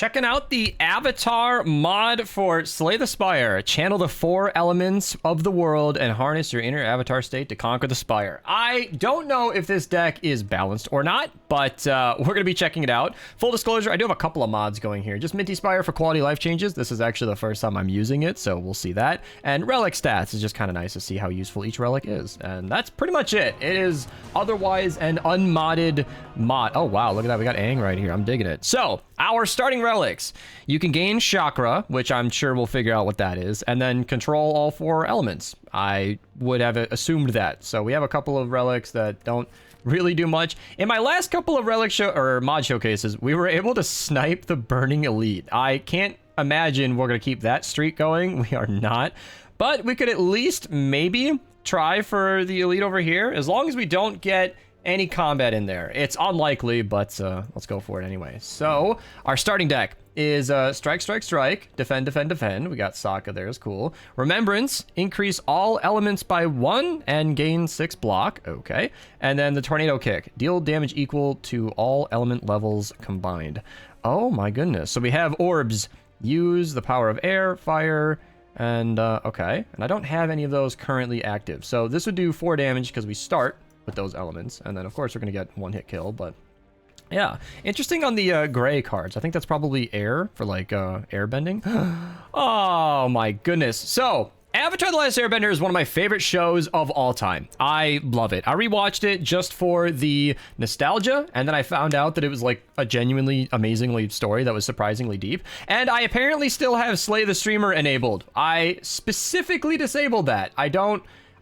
Checking out the Avatar mod for Slay the Spire. Channel the 4 elements of the world and harness your inner Avatar state to conquer the Spire. I don't know if this deck is balanced or not, but we're going to be checking it out. Full disclosure, I do have a couple of mods going here. Just Minty Spire for quality life changes. This is actually the first time I'm using it, so we'll see that. And relic stats is just kind of nice to see how useful each relic is. And that's pretty much it. It is otherwise an unmodded mod. Oh, wow. Look at that. We got Aang right here. I'm digging it. So, our starting relics. You can gain chakra, which I'm sure we'll figure out what that is, and then control all 4 elements. I would have assumed that. So we have a couple of relics that don't really do much. In my last couple of relic mod showcases, we were able to snipe the Burning Elite. I can't imagine we're going to keep that streak going. We are not. But we could at least maybe try for the Elite over here, as long as we don't get any combat in there. It's unlikely, but let's go for it anyway. So, our starting deck is Strike, Strike, Strike, Defend, Defend, Defend. We got Sokka there, is cool. Remembrance, increase all elements by 1 and gain 6 block. Okay. And then the Tornado Kick, deal damage equal to all element levels combined. Oh my goodness. So we have orbs. Use the power of air, fire, and okay. And I don't have any of those currently active. So this would do 4 damage because we start with those elements, and then of course we're gonna get 1-hit kill. But yeah, interesting on the gray cards. I think that's probably air for like airbending. Oh my goodness. So Avatar: The Last Airbender is one of my favorite shows of all time. I love it. I rewatched it just for the nostalgia, and then I found out that it was like a genuinely amazingly story that was surprisingly deep. And I apparently still have Slay the Streamer enabled. I specifically disabled that.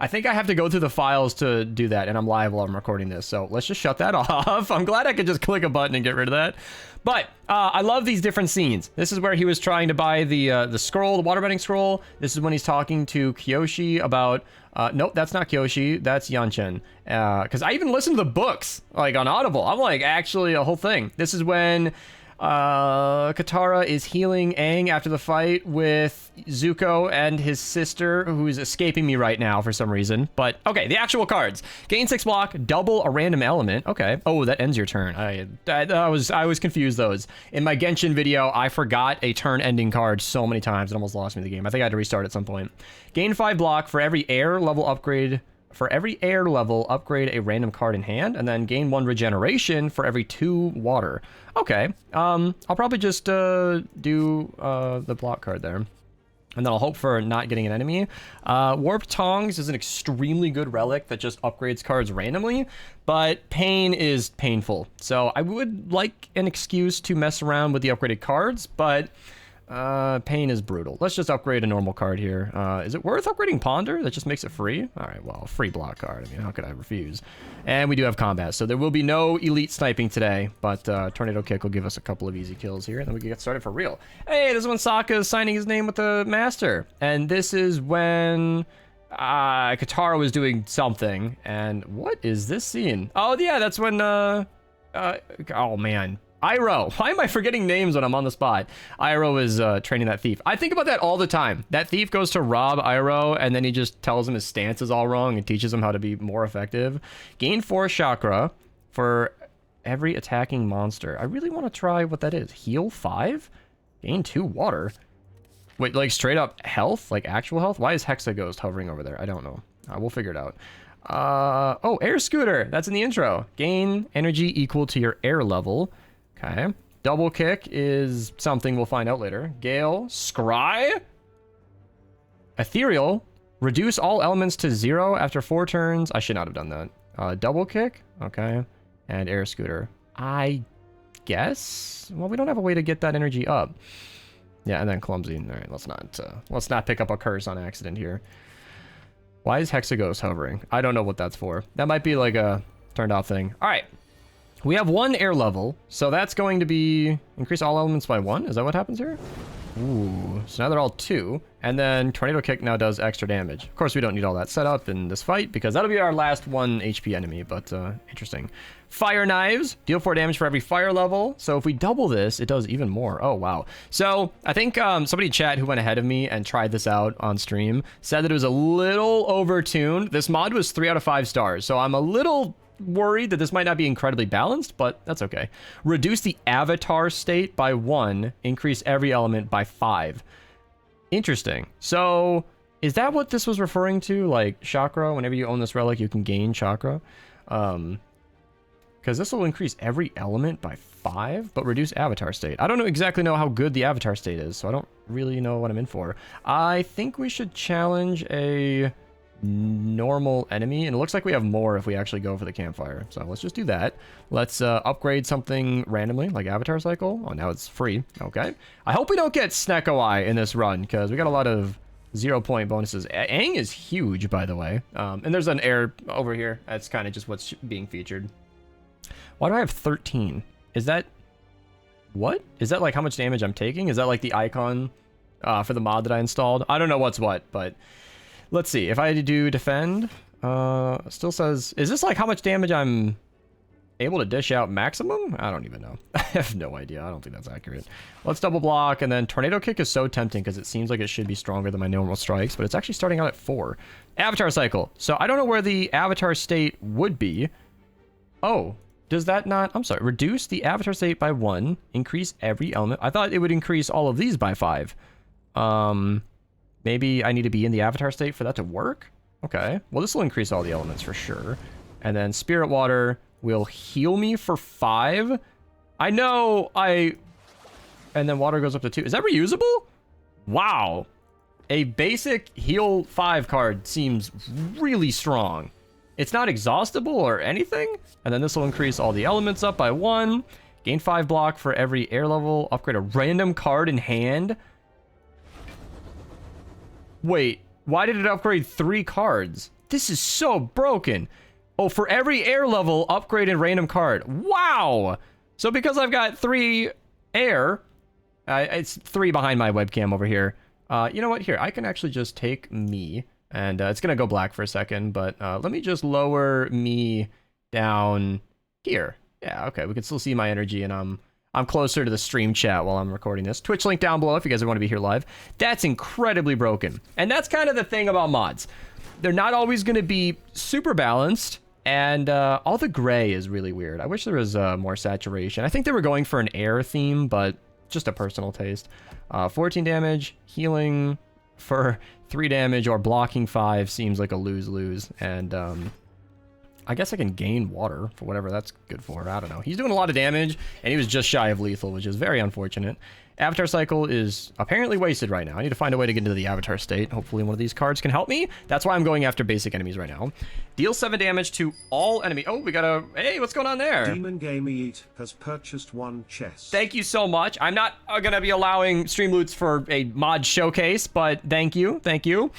I think I have to go through the files to do that, and I'm live while I'm recording this, so let's just shut that off. I'm glad I could just click a button and get rid of that. But I love these different scenes. This is where he was trying to buy the scroll, the waterbending scroll. This is when he's talking to Kyoshi about... nope, that's not Kyoshi. That's Yanchen. Because I even listened to the books, like, on Audible. I'm like, actually, a whole thing. This is when... Katara is healing Aang after the fight with Zuko and his sister, who's escaping me right now for some reason. But, okay, the actual cards. Gain 6 block, double a random element. Okay. Oh, that ends your turn. I was confused those. In my Genshin video, I forgot a turn-ending card so many times, it almost lost me the game. I think I had to restart at some point. Gain 5 block for every air level upgrade. For every air level, upgrade a random card in hand, and then gain 1 regeneration for every 2 water. Okay, I'll probably just do the block card there. And then I'll hope for not getting an enemy. Warp Tongs is an extremely good relic that just upgrades cards randomly, but Pain is painful. So I would like an excuse to mess around with the upgraded cards, but... Pain is brutal. Let's just upgrade a normal card here. Is it worth upgrading Ponder? That just makes it free? Alright, well, free block card. I mean, how could I refuse? And we do have combat, so there will be no elite sniping today, but Tornado Kick will give us a couple of easy kills here, and then we can get started for real. Hey, this is when Sokka is signing his name with the Master. And this is when... Katara was doing something. And what is this scene? Oh, yeah, that's when, oh, man. Iroh. Why am I forgetting names when I'm on the spot? Iroh is training that thief. I think about that all the time. That thief goes to rob Iroh, and then he just tells him his stance is all wrong and teaches him how to be more effective. Gain 4 chakra for every attacking monster. I really want to try what that is. Heal 5? Gain 2 water? Wait, like straight up health? Like actual health? Why is Hexaghost hovering over there? I don't know. We'll figure it out. Oh, air scooter. That's in the intro. Gain energy equal to your air level. Okay. Double kick is something we'll find out later. Gale. Scry. Ethereal. Reduce all elements to 0 after 4 turns. I should not have done that. Double kick. Okay. And air scooter. I guess? Well, we don't have a way to get that energy up. Yeah, and then clumsy. All right, let's not pick up a curse on accident here. Why is Hexaghost hovering? I don't know what that's for. That might be like a turned off thing. All right. We have 1 air level, so that's going to be increase all elements by 1. Is that what happens here? Ooh, so now they're all 2. And then Tornado Kick now does extra damage. Of course, we don't need all that setup in this fight, because that'll be our last 1 HP enemy, but interesting. Fire Knives, deal 4 damage for every fire level. So if we double this, it does even more. Oh, wow. So I think somebody in chat who went ahead of me and tried this out on stream said that it was a little overtuned. This mod was 3 out of 5 stars, so I'm a little worried that this might not be incredibly balanced, but that's okay. Reduce the avatar state by 1. Increase every element by 5. Interesting. So, is that what this was referring to? Like, chakra? Whenever you own this relic, you can gain chakra. Because this will increase every element by 5, but reduce avatar state. I don't exactly know how good the avatar state is, so I don't really know what I'm in for. I think we should challenge a normal enemy, and it looks like we have more if we actually go for the campfire. So let's just do that. Let's upgrade something randomly, like avatar cycle. Oh, now it's free. Okay. I hope we don't get Sneko-Eye in this run, because we got a lot of 0-point bonuses. Aang is huge, by the way. And there's an air over here. That's kind of just what's being featured. Why do I have 13? Is that... What? Is that like how much damage I'm taking? Is that like the icon for the mod that I installed? I don't know what's what, but... Let's see. If I do defend... still says... Is this like how much damage I'm able to dish out maximum? I don't even know. I have no idea. I don't think that's accurate. Let's double block, and then Tornado Kick is so tempting because it seems like it should be stronger than my normal strikes, but it's actually starting out at 4. Avatar cycle. So I don't know where the avatar state would be. Oh, does that not... I'm sorry. Reduce the avatar state by 1. Increase every element. I thought it would increase all of these by 5. Maybe I need to be in the avatar state for that to work? Okay. Well, this will increase all the elements for sure. And then Spirit Water will heal me for 5. I know I... And then water goes up to 2. Is that reusable? Wow. A basic heal 5 card seems really strong. It's not exhaustible or anything. And then this will increase all the elements up by 1. Gain 5 block for every air level. Upgrade a random card in hand. Wait, why did it upgrade 3 cards? This is so broken. Oh, for every air level, upgrade a random card. Wow! So because I've got 3 air, it's 3 behind my webcam over here. You know what? Here, I can actually just take me, and it's going to go black for a second, but let me just lower me down here. Yeah, okay, we can still see my energy, and I'm closer to the stream chat while I'm recording this. Twitch link down below if you guys want to be here live. That's incredibly broken. And that's kind of the thing about mods. They're not always going to be super balanced, and all the gray is really weird. I wish there was more saturation. I think they were going for an air theme, but just a personal taste. 14 damage, healing for 3 damage, or blocking 5 seems like a lose-lose. And I guess I can gain water for whatever that's good for. I don't know. He's doing a lot of damage, and he was just shy of lethal, which is very unfortunate. Avatar cycle is apparently wasted right now. I need to find a way to get into the avatar state. Hopefully one of these cards can help me. That's why I'm going after basic enemies right now. Deal 7 damage to all enemy. Oh, we got a... Hey, what's going on there? Demon Game Eat has purchased 1 chest. Thank you so much. I'm not going to be allowing stream loots for a mod showcase, but thank you. Thank you.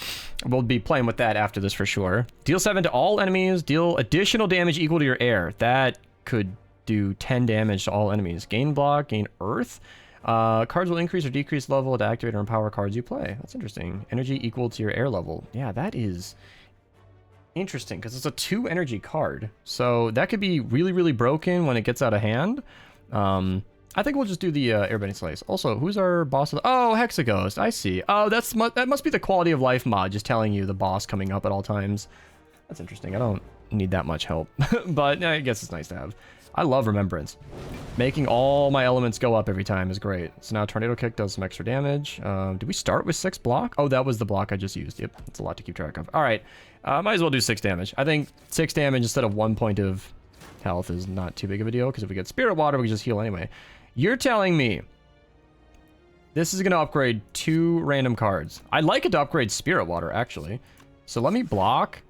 We'll be playing with that after this for sure. Deal 7 to all enemies. Deal additional damage equal to your air. That could do 10 damage to all enemies. Gain block, gain earth. Cards will increase or decrease level to activate or empower cards you play. That's interesting. Energy equal to your air level. Yeah, that is interesting because it's a 2 energy card. So that could be really, really broken when it gets out of hand. I think we'll just do the Airbending Slice. Also, who's our boss? Oh, Hexaghost. I see. Oh, that must be the quality of life mod, just telling you the boss coming up at all times. That's interesting. I don't need that much help, but I guess it's nice to have. I love Remembrance. Making all my elements go up every time is great. So now Tornado Kick does some extra damage. Did we start with 6 block? Oh, that was the block I just used. Yep, that's a lot to keep track of. All right, might as well do 6 damage. I think 6 damage instead of 1 point of health is not too big of a deal, because if we get Spirit Water, we can just heal anyway. You're telling me this is going to upgrade 2 random cards. I'd like it to upgrade Spirit Water, actually. So let me block,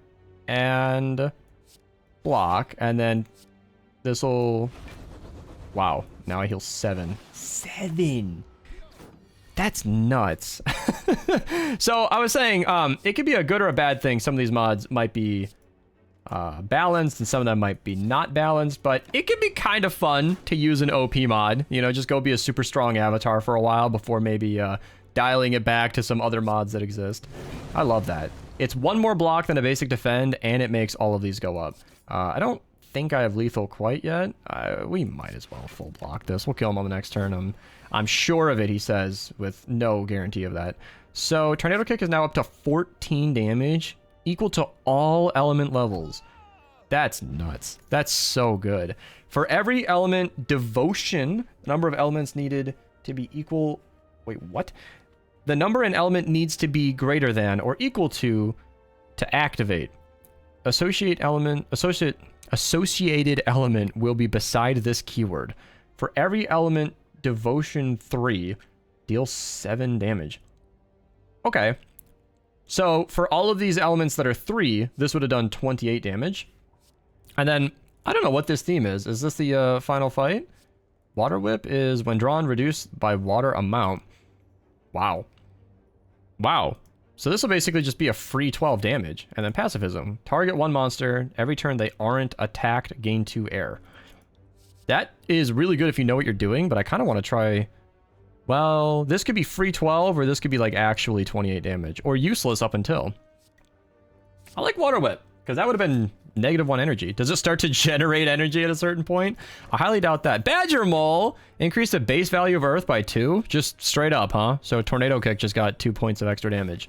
and then... This'll... Wow. Now I heal 7. 7! That's nuts. So, I was saying, it could be a good or a bad thing. Some of these mods might be balanced, and some of them might be not balanced, but it can be kind of fun to use an OP mod. You know, just go be a super strong avatar for a while before maybe dialing it back to some other mods that exist. I love that. It's 1 more block than a basic defend, and it makes all of these go up. I don't think I have lethal quite yet. We might as well full block this. We'll kill him on the next turn. I'm sure of it, he says, with no guarantee of that. So Tornado Kick is now up to 14 damage, equal to all element levels. That's nuts. That's so good. For every element, devotion, the number of elements needed to be equal... Wait, what? The number in element needs to be greater than or equal to activate. Associated element will be beside this keyword. For every element, devotion 3, deal 7 damage. Okay. So for all of these elements that are 3, this would have done 28 damage. And then, I don't know what this theme is. Is this the final fight? Water Whip is when drawn, reduced by water amount. Wow. Wow. So this will basically just be a free 12 damage. And then Pacifism. Target one monster. Every turn they aren't attacked, gain 2 air. That is really good if you know what you're doing, but I kind of want to try... Well, this could be free 12, or this could be like actually 28 damage. Or useless up until. I like Water Whip, because that would have been -1 energy. Does it start to generate energy at a certain point? I highly doubt that. Badger Mole! Increase the base value of Earth by 2. Just straight up, huh? So Tornado Kick just got 2 points of extra damage.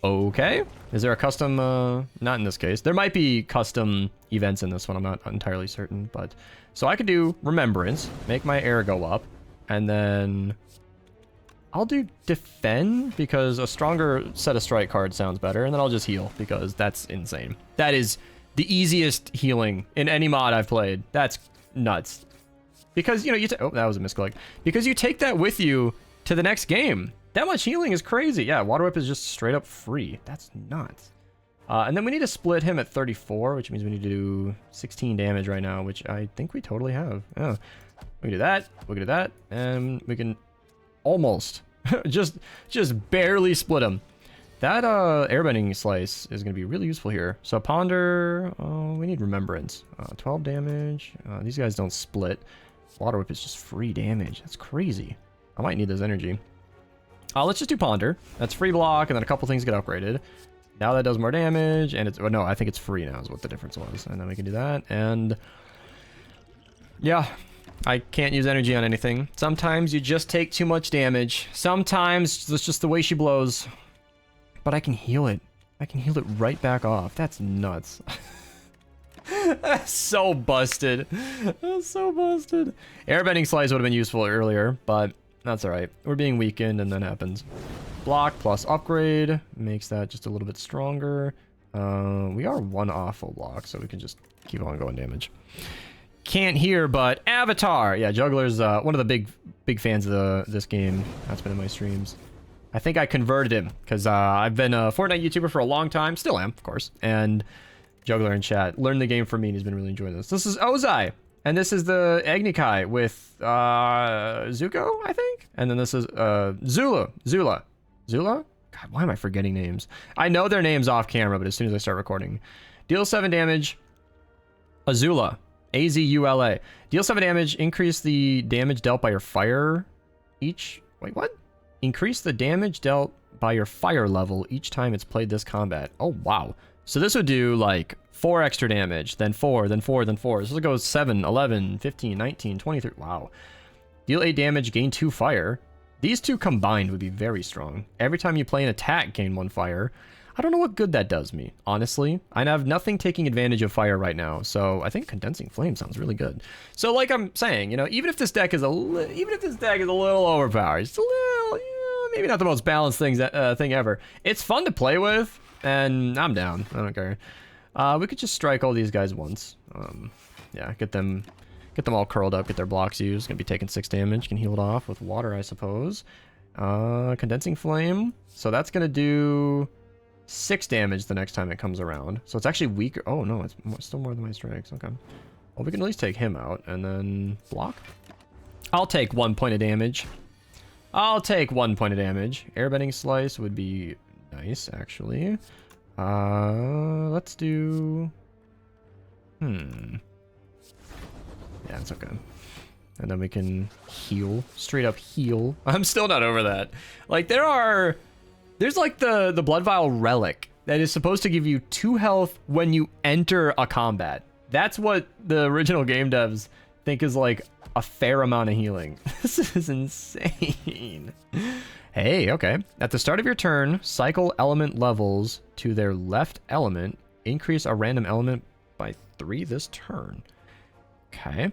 Okay. Is there a custom... not in this case. There might be custom events in this one. I'm not entirely certain, but... So I could do Remembrance, make my air go up, and then... I'll do Defend, because a stronger set of strike cards sounds better, and then I'll just heal, because that's insane. That is the easiest healing in any mod I've played. That's nuts. Because, you know, oh, that was a misclick. Because you take that with you to the next game. That much healing is crazy. Yeah, Water Whip is just straight up free. That's nuts. And then we need to split him at 34, which means we need to do 16 damage right now, which I think we totally have. Yeah. We can do that, we can do that, and we can almost just barely split him. That airbending slice is going to be really useful here. So Ponder, we need Remembrance. 12 damage. These guys don't split. Water Whip is just free damage. That's crazy. I might need this energy. Let's just do Ponder. That's free block, and then a couple things get upgraded. Now that does more damage, and it's... Oh, no, I think it's free now is what the difference was. And then we can do that, and... Yeah, I can't use energy on anything. Sometimes you just take too much damage. Sometimes that's just the way she blows. But I can heal it. I can heal it right back off. That's nuts. That's so busted. That's so busted. Airbending Slice would have been useful earlier, but that's alright. We're being weakened, and that happens. Block plus upgrade makes that just a little bit stronger. We are 1 off full block, so we can just keep on going damage. Can't hear, but Avatar. Yeah, Juggler's one of the big fans of this game. That's been in my streams. I think I converted him because I've been a Fortnite YouTuber for a long time. Still am, of course. And Juggler in chat learned the game from me, and he's been really enjoying this. This is Ozai, and this is the Agnikai with Zuko, I think. And then this is Zula. God, why am I forgetting names? I know their names off camera, but as soon as I start recording. Deal 7 damage. Azula. A-Z-U-L-A. Deal 7 damage. Increase the damage dealt by your fire each... Wait, what? Increase the damage dealt by your fire level each time it's played this combat. Oh, wow. So this would do, like, 4 extra damage, then 4, then 4, then 4. This will go 7, 11, 15, 19, 23. Wow. Deal 8 damage, gain 2 fire. These two combined would be very strong. Every time you play an attack, gain 1 fire. I don't know what good that does me, honestly. I have nothing taking advantage of fire right now, so I think Condensing Flame sounds really good. So, like I'm saying, you know, even if this deck is a little overpowered, it's a little, maybe not the most balanced thing ever. It's fun to play with, and I'm down. I don't care. We could just strike all these guys once. Yeah, get them all curled up, get their blocks used. Gonna be taking 6 damage. Can heal it off with water, I suppose. Condensing Flame. So that's gonna do 6 damage the next time it comes around. So it's actually weaker. Oh no, it's still more than my strikes. Okay. Well, we can at least take him out and then block. I'll take 1 point of damage. Airbending Slice would be nice, actually. Let's do... Yeah, it's okay. And then we can heal. Straight up heal. I'm still not over that. Like, there's like the Blood Vial Relic that is supposed to give you 2 health when you enter a combat. That's what the original game devs think is like a fair amount of healing. This is insane. Hey, okay. At the start of your turn, cycle element levels to their left element. Increase a random element by 3 this turn. Okay.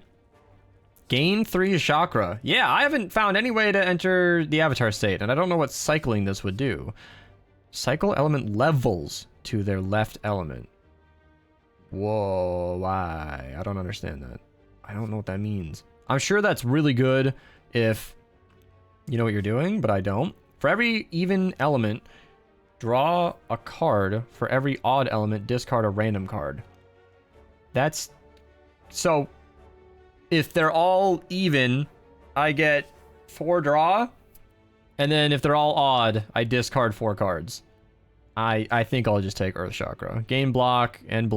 Gain 3 chakra. Yeah, I haven't found any way to enter the avatar state, and I don't know what cycling this would do. Cycle element levels to their left element. Whoa, why? I don't understand that. I don't know what that means. I'm sure that's really good if you know what you're doing, but I don't. For every even element, draw a card. For every odd element, discard a random card. That's... So, if they're all even, I get 4 draw. And then if they're all odd, I discard 4 cards. I think I'll just take Earth Chakra. Gain block, and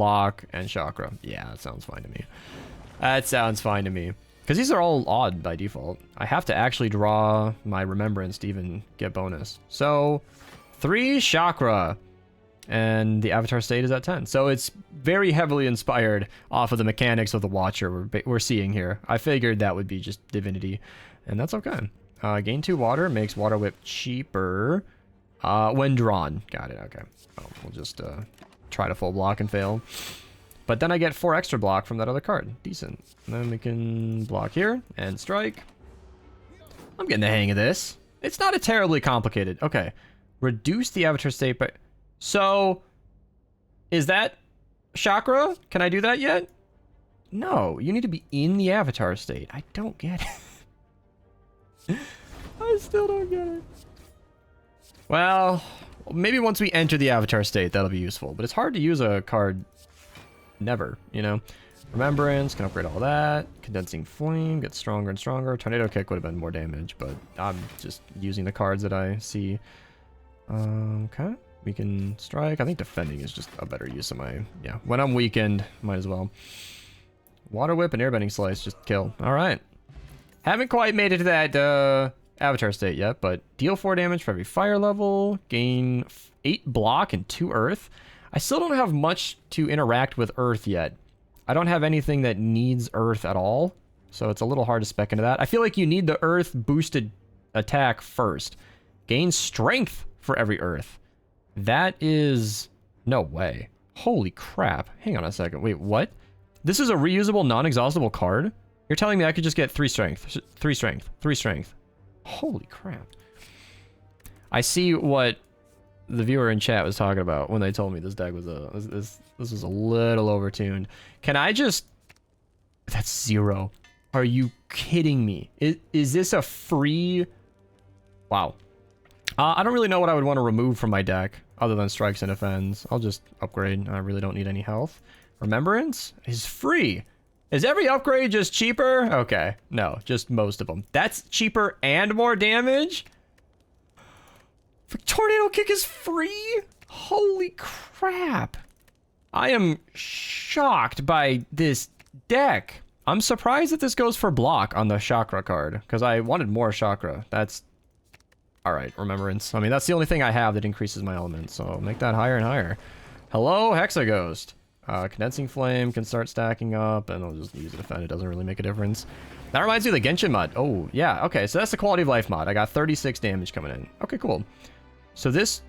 chakra. Yeah, that sounds fine to me. That sounds fine to me. Because these are all odd by default. I have to actually draw my Remembrance to even get bonus. So, 3 chakra. And the avatar state is at 10. So it's very heavily inspired off of the mechanics of the Watcher we're seeing here. I figured that would be just divinity. And that's okay. Gain 2 water makes Water Whip cheaper. When drawn. Got it, okay. Oh, we'll just try to full block and fail. But then I get 4 extra block from that other card. Decent. And then we can block here and strike. I'm getting the hang of this. It's not a terribly complicated. Okay. Reduce the avatar state by... So, is that chakra? Can I do that yet? No, you need to be in the avatar state. I don't get it. I still don't get it. Well, maybe once we enter the avatar state, that'll be useful. But it's hard to use a card never, you know? Remembrance, can upgrade all that. Condensing Flame, gets stronger and stronger. Tornado Kick would have been more damage, but I'm just using the cards that I see. Okay, we can strike. I think defending is just a better use of my... Yeah, when I'm weakened, might as well. Water Whip and Airbending Slice, just kill. All right. Haven't quite made it to that... avatar state yet, but deal 4 damage for every fire level, gain 8 block and 2 earth. I still don't have much to interact with earth yet. I don't have anything that needs earth at all, so it's a little hard to spec into that. I feel like you need the earth boosted attack first. Gain strength for every earth. That is... No way. Holy crap. Hang on a second. Wait, what? This is a reusable, non-exhaustible card? You're telling me I could just get 3 strength, 3 strength, 3 strength. Holy crap. I see what the viewer in chat was talking about when they told me this deck was this was a little overtuned. Can I just... That's 0. Are you kidding me? Is this a free... Wow. I don't really know what I would want to remove from my deck other than strikes and defends. I'll just upgrade. I really don't need any health. Remembrance is free. Is every upgrade just cheaper? Okay, no, just most of them. That's cheaper and more damage? Tornado Kick is free? Holy crap. I am shocked by this deck. I'm surprised that this goes for block on the chakra card, because I wanted more chakra. That's... Alright, Remembrance. I mean, that's the only thing I have that increases my element, so I'll make that higher and higher. Hello, Hexaghost. Condensing Flame can start stacking up, and I'll just use it to defend. It doesn't really make a difference. That reminds me of the Genshin mod. Oh, yeah. Okay, so that's the quality of life mod. I got 36 damage coming in. Okay, cool. So this...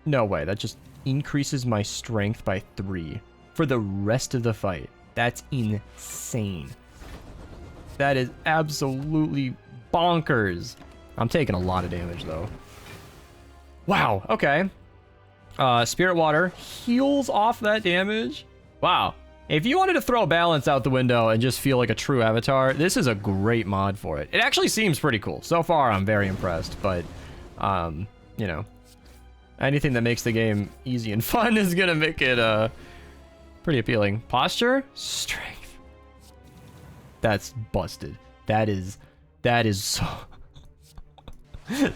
No way. That just increases my strength by 3 for the rest of the fight. That's insane. That is absolutely bonkers. I'm taking a lot of damage, though. Wow. Okay. Spirit Water heals off that damage. Wow. If you wanted to throw balance out the window and just feel like a true avatar, this is a great mod for it. It actually seems pretty cool. So far, I'm very impressed, but, you know, anything that makes the game easy and fun is gonna make it, pretty appealing. Posture? Strength. That's busted. That is so...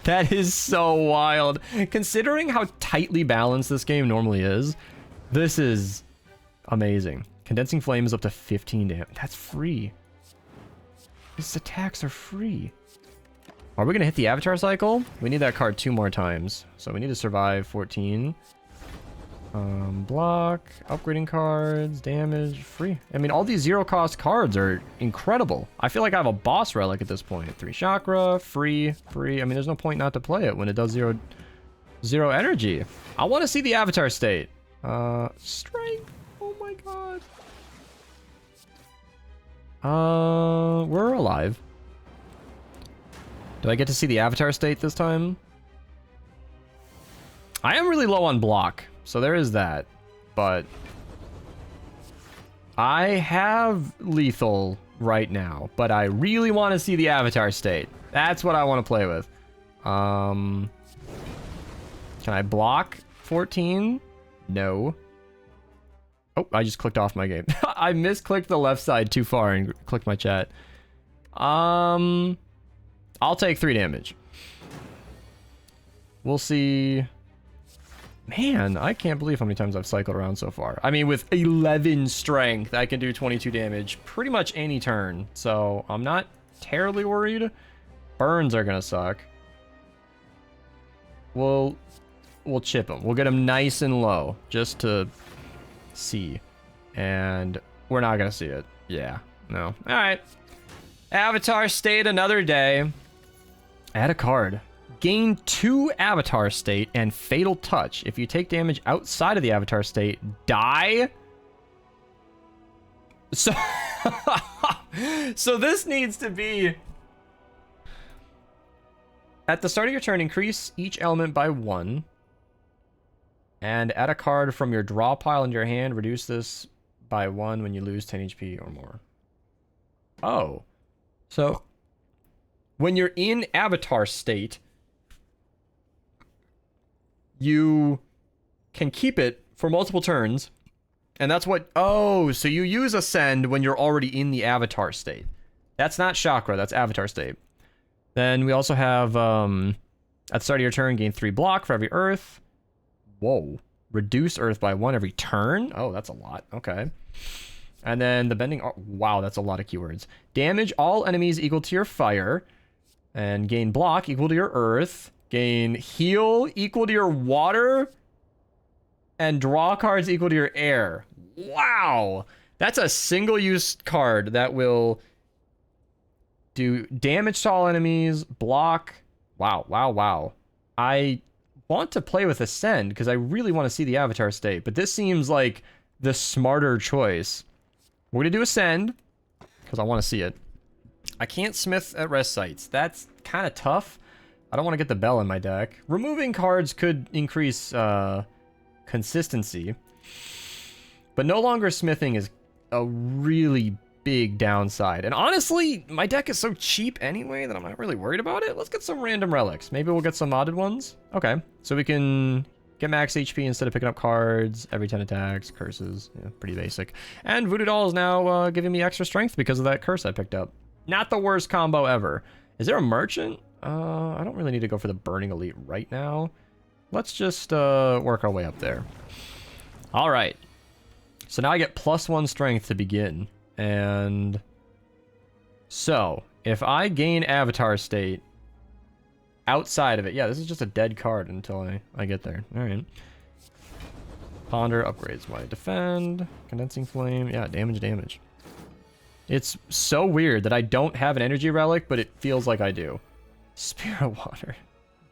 That is so wild. Considering how tightly balanced this game normally is, this is amazing. Condensing Flame is up to 15 damage. That's free. His attacks are free. Are we going to hit the Avatar cycle? We need that card 2 more times. So we need to survive 14. Block, upgrading cards, damage, free. I mean, all these 0-cost cards are incredible. I feel like I have a boss relic at this point. 3 chakra, free. I mean, there's no point not to play it when it does zero energy. I want to see the avatar state. Strength. Oh my my god. We're alive. Do I get to see the avatar state this time? I am really low on block, so there is that. But I have lethal right now, but I really want to see the avatar state. That's what I want to play with. Can I block 14? No. Oh, I just clicked off my game. I misclicked the left side too far and clicked my chat. I'll take 3 damage. We'll see. Man, I can't believe how many times I've cycled around so far. I mean, with 11 strength, I can do 22 damage pretty much any turn. So I'm not terribly worried. Burns are gonna suck. We'll chip him. We'll get him nice and low just to see. And we're not gonna see it. Yeah, no. All right. Avatar state another day. Add a card. Gain 2 avatar state and fatal touch. If you take damage outside of the avatar state, die. So, so this needs to be... At the start of your turn, increase each element by 1. And add a card from your draw pile into your hand. Reduce this by 1 when you lose 10 HP or more. Oh. So, when you're in avatar state, you can keep it for multiple turns. And that's what... Oh, so you use Ascend when you're already in the avatar state. That's not Chakra, that's avatar state. Then we also have, at the start of your turn, gain 3 block for every earth. Whoa. Reduce earth by 1 every turn? Oh, that's a lot. Okay. And then the bending... Wow, that's a lot of keywords. Damage all enemies equal to your fire. And gain block equal to your earth. Gain heal equal to your water. And draw cards equal to your air. Wow. That's a single-use card that will do damage to all enemies, block. Wow, wow, wow. I want to play with Ascend because I really want to see the avatar state, but this seems like the smarter choice. We're going to do Ascend because I want to see it. I can't smith at rest sites. That's kind of tough. I don't want to get the bell in my deck. Removing cards could increase consistency, but no longer smithing is a really big downside. And honestly, my deck is so cheap anyway that I'm not really worried about it. Let's get some random relics. Maybe we'll get some modded ones. Okay, so we can get max HP instead of picking up cards every 10 attacks. Curses, yeah, pretty basic. And Voodoo Doll is now giving me extra strength because of that curse I picked up. Not the worst combo ever. Is there a merchant? I don't really need to go for the Burning Elite right now. Let's just work our way up there. All right. So now I get +1 strength to begin. And so if I gain avatar state outside of it, yeah, this is just a dead card until I get there. All right. Ponder upgrades my defend, condensing flame. Yeah, damage. It's so weird that I don't have an energy relic, but it feels like I do. Spirit Water.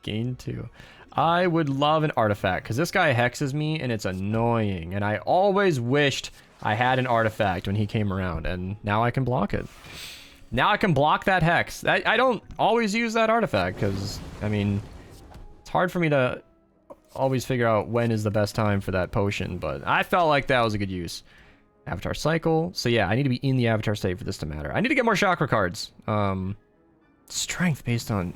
Gain 2. I would love an artifact, because this guy hexes me, and it's annoying. And I always wished I had an artifact when he came around, and now I can block it. Now I can block that hex. I don't always use that artifact, because, I mean, it's hard for me to always figure out when is the best time for that potion, but I felt like that was a good use. Avatar cycle. So yeah, I need to be in the avatar state for this to matter. I need to get more chakra cards. Strength based on...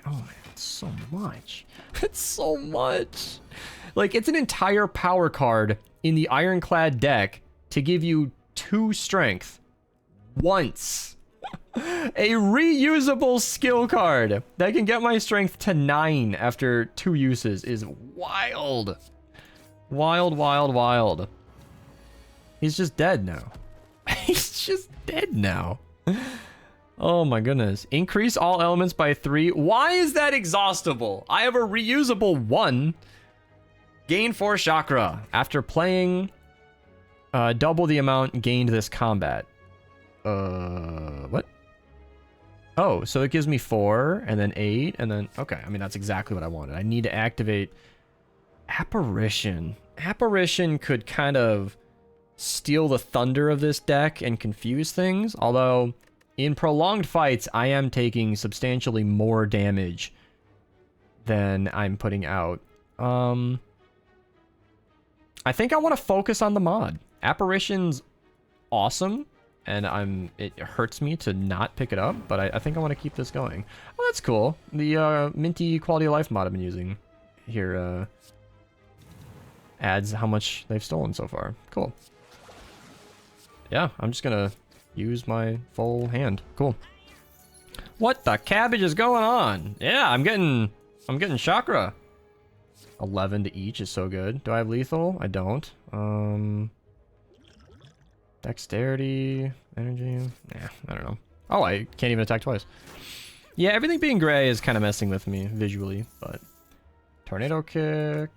Oh man, it's so much. It's so much. Like, it's an entire power card in the Ironclad deck to give you 2 strength. Once. A reusable skill card that can get my strength to 9 after 2 uses is wild. Wild. He's just dead now. He's just dead now. Oh my goodness. Increase all elements by 3. Why is that exhaustible? I have a reusable 1. Gain 4 chakra. After playing, double the amount gained this combat. What? Oh, so it gives me 4, and then 8, and then... Okay, I mean, that's exactly what I wanted. I need to activate Apparition. Apparition could kind of steal the thunder of this deck and confuse things. Although, in prolonged fights, I am taking substantially more damage than I'm putting out. I think I want to focus on the mod. Apparition's awesome, and it hurts me to not pick it up, but I think I want to keep this going. Oh, that's cool. The minty quality of life mod I've been using here adds how much they've stolen so far. Cool. Yeah, I'm just gonna use my full hand. Cool. What the cabbage is going on? Yeah, I'm getting chakra. 11 to each is so good. Do I have lethal? I don't. Dexterity, energy. Nah, I don't know. Oh, I can't even attack twice. Yeah, everything being gray is kind of messing with me visually, but tornado kick.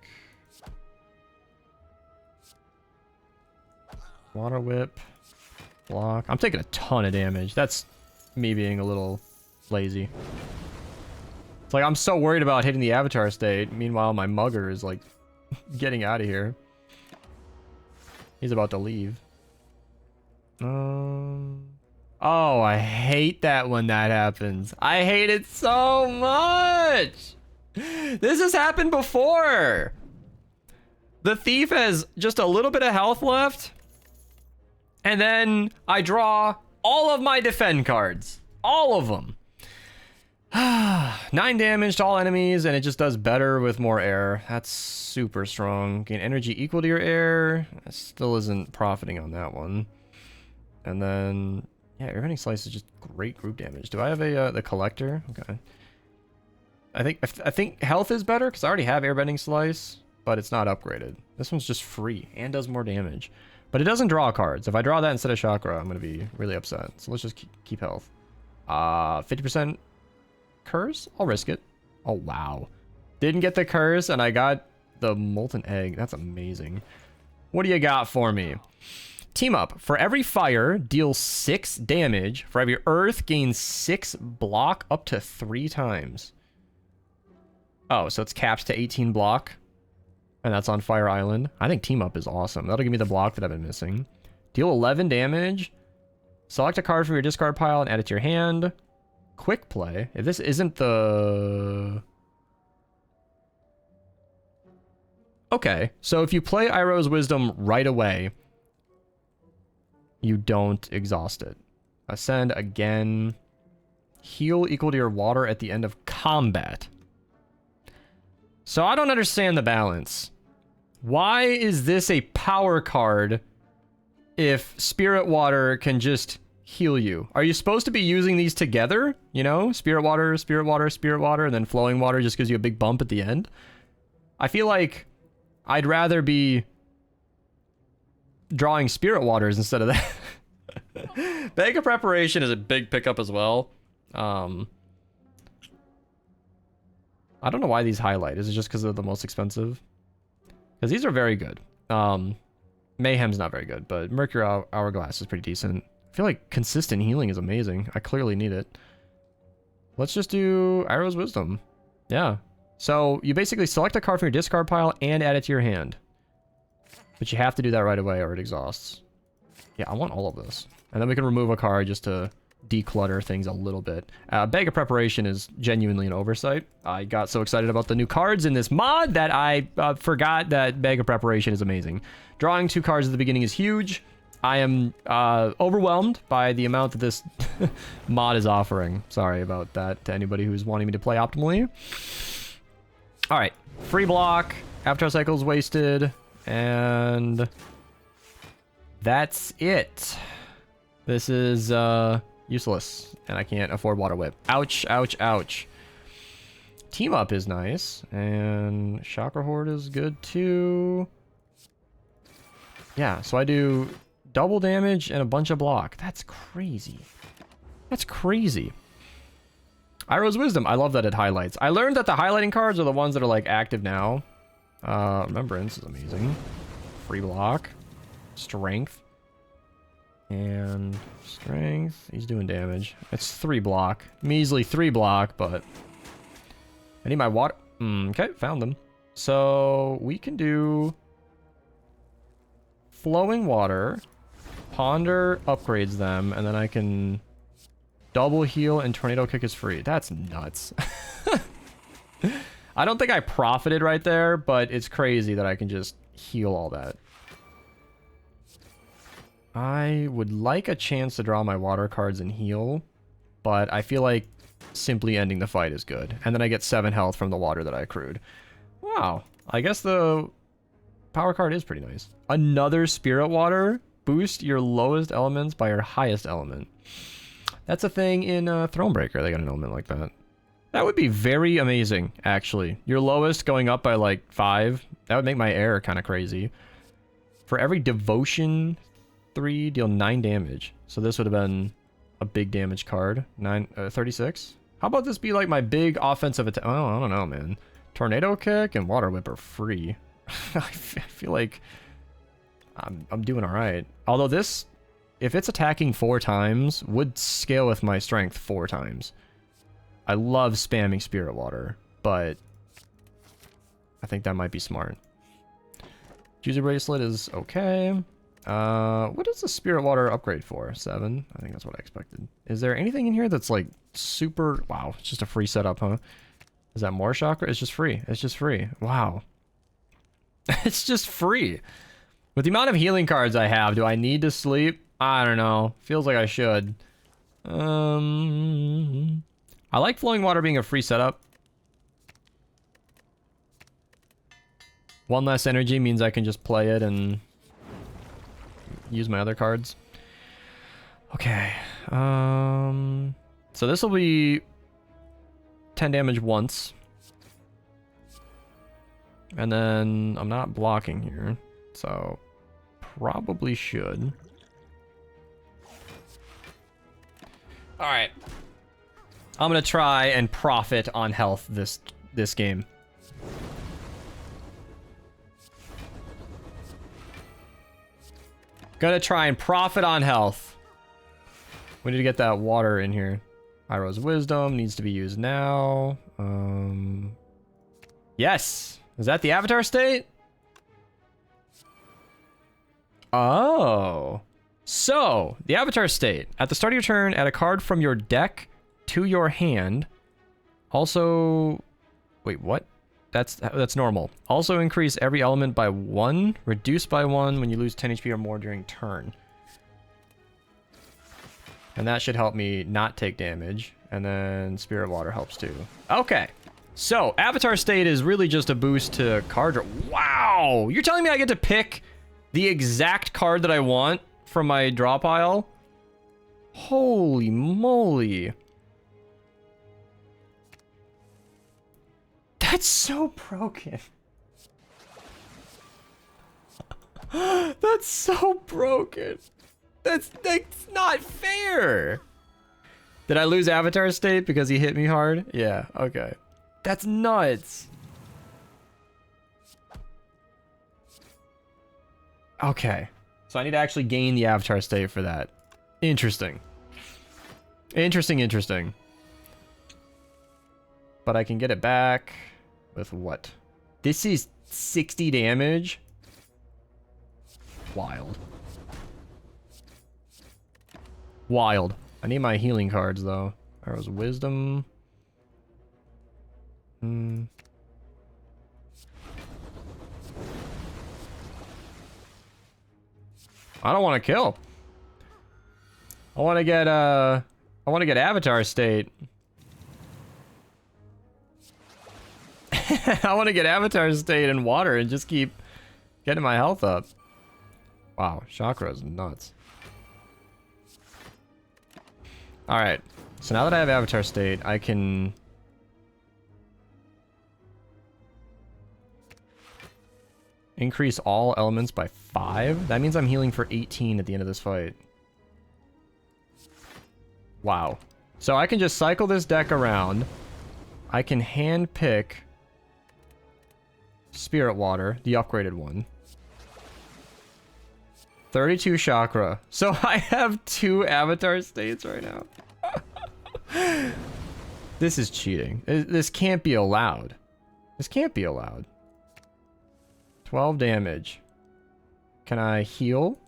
Water whip. Block. I'm taking a ton of damage. That's me being a little lazy. It's like I'm so worried about hitting the avatar state. Meanwhile, my mugger is like getting out of here. He's about to leave. Oh, I hate that when that happens. I hate it so much. This has happened before. The thief has just a little bit of health left. And then I draw all of my defend cards. All of them. 9 damage to all enemies, and it just does better with more air. That's super strong. Gain energy equal to your air. That still isn't profiting on that one. And then, yeah, Airbending Slice is just great group damage. Do I have the collector? Okay. I think health is better because I already have Airbending Slice, but it's not upgraded. This one's just free and does more damage. But it doesn't draw cards. If I draw that instead of chakra, I'm going to be really upset. So let's just keep health. 50% curse? I'll risk it. Oh, wow. Didn't get the curse, and I got the molten egg. That's amazing. What do you got for me? Team up. For every fire, deal 6 damage. For every earth, gain 6 block up to 3 times. Oh, so it's capped to 18 block. And that's on Fire Island. I think Team Up is awesome. That'll give me the block that I've been missing. Deal 11 damage. Select a card from your discard pile and add it to your hand. Quick play. If this isn't the... Okay, so if you play Iroh's Wisdom right away, you don't exhaust it. Ascend again. Heal equal to your water at the end of combat. So I don't understand the balance. Why is this a power card if Spirit Water can just heal you? Are you supposed to be using these together? You know, Spirit Water, Spirit Water, Spirit Water, and then Flowing Water just gives you a big bump at the end? I feel like I'd rather be drawing Spirit Waters instead of that. Bag of Preparation is a big pickup as well. I don't know why these highlight. Is it just because they're the most expensive? Because these are very good. Mayhem's not very good, but Mercury Hourglass is pretty decent. I feel like consistent healing is amazing. I clearly need it. Let's just do Iroh's Wisdom. Yeah. So you basically select a card from your discard pile and add it to your hand. But you have to do that right away or it exhausts. Yeah, I want all of this. And then we can remove a card just to declutter things a little bit. Bag of Preparation is genuinely an oversight. I got so excited about the new cards in this mod that I forgot that Bag of Preparation is amazing. Drawing 2 cards at the beginning is huge. I am overwhelmed by the amount that this mod is offering. Sorry about that to anybody who's wanting me to play optimally. All right, free block, Avatar Cycle's wasted, and that's it. This is useless, and I can't afford Water Whip. Ouch, ouch, ouch. Team Up is nice, and Chakra Horde is good too. Yeah, so I do double damage and a bunch of block. That's crazy. That's crazy. Iroh's Wisdom, I love that it highlights. I learned that the highlighting cards are the ones that are like active now. Remembrance is amazing. Free block. Strength. And strength. He's doing damage. It's 3 block. Measly 3 block, but I need my water. Okay, found them. So we can do flowing water. Ponder upgrades them, and then I can double heal and tornado kick is free. That's nuts. I don't think I profited right there, but it's crazy that I can just heal all that. I would like a chance to draw my water cards and heal, but I feel like simply ending the fight is good. And then I get 7 health from the water that I accrued. Wow. I guess the power card is pretty nice. Another spirit water. Boost your lowest elements by your highest element. That's a thing in Thronebreaker. They got an element like that. That would be very amazing, actually. Your lowest going up by like 5. That would make my air kind of crazy. For every devotion 3, deal 9 damage. So this would have been a big damage card. 36. How about this be like my big offensive attack? Oh, I don't know, man. Tornado kick and water whip are free. I feel like I'm doing all right. Although this, if it's attacking 4 times, would scale with my strength 4 times. I love spamming spirit water, but I think that might be smart. Juicy bracelet is okay. What is the spirit water upgrade for? 7? I think that's what I expected. Is there anything in here that's like super... Wow, it's just a free setup, huh? Is that more chakra? It's just free. It's just free. Wow. It's just free. With the amount of healing cards I have, do I need to sleep? I don't know. Feels like I should. I like flowing water being a free setup. 1 less energy means I can just play it and use my other cards. Okay. So this will be 10 damage once. And then I'm not blocking here, so probably should. All right. I'm gonna try and profit on health this game. Gonna try and profit on health. We need to get that water in here. Iroh's Wisdom needs to be used now. Yes. Is that the avatar state? Oh. So, the avatar state. At the start of your turn, add a card from your deck to your hand. Also, wait, what? That's normal. Also increase every element by 1, reduce by 1 when you lose 10 HP or more during turn. And that should help me not take damage. And then Spirit Water helps too. Okay. So, Avatar State is really just a boost to card draw. Wow! You're telling me I get to pick the exact card that I want from my draw pile? Holy moly. That's so broken. That's so broken. That's not fair. Did I lose Avatar State because he hit me hard? Yeah, okay. That's nuts. Okay. So I need to actually gain the Avatar State for that. Interesting. Interesting. But I can get it back with what? This is 60 damage? Wild. Wild. I need my healing cards, though. Arrow's Wisdom. I don't want to kill. I want to get Avatar State. I want to get Avatar State and water and just keep getting my health up. Wow, chakra is nuts. Alright, so now that I have Avatar State, I can... increase all elements by 5? That means I'm healing for 18 at the end of this fight. Wow. So I can just cycle this deck around. I can hand pick Spirit Water, the upgraded one. 32 chakra. So I have 2 Avatar States right now. This is cheating. This can't be allowed. This can't be allowed. 12 damage. Can I heal?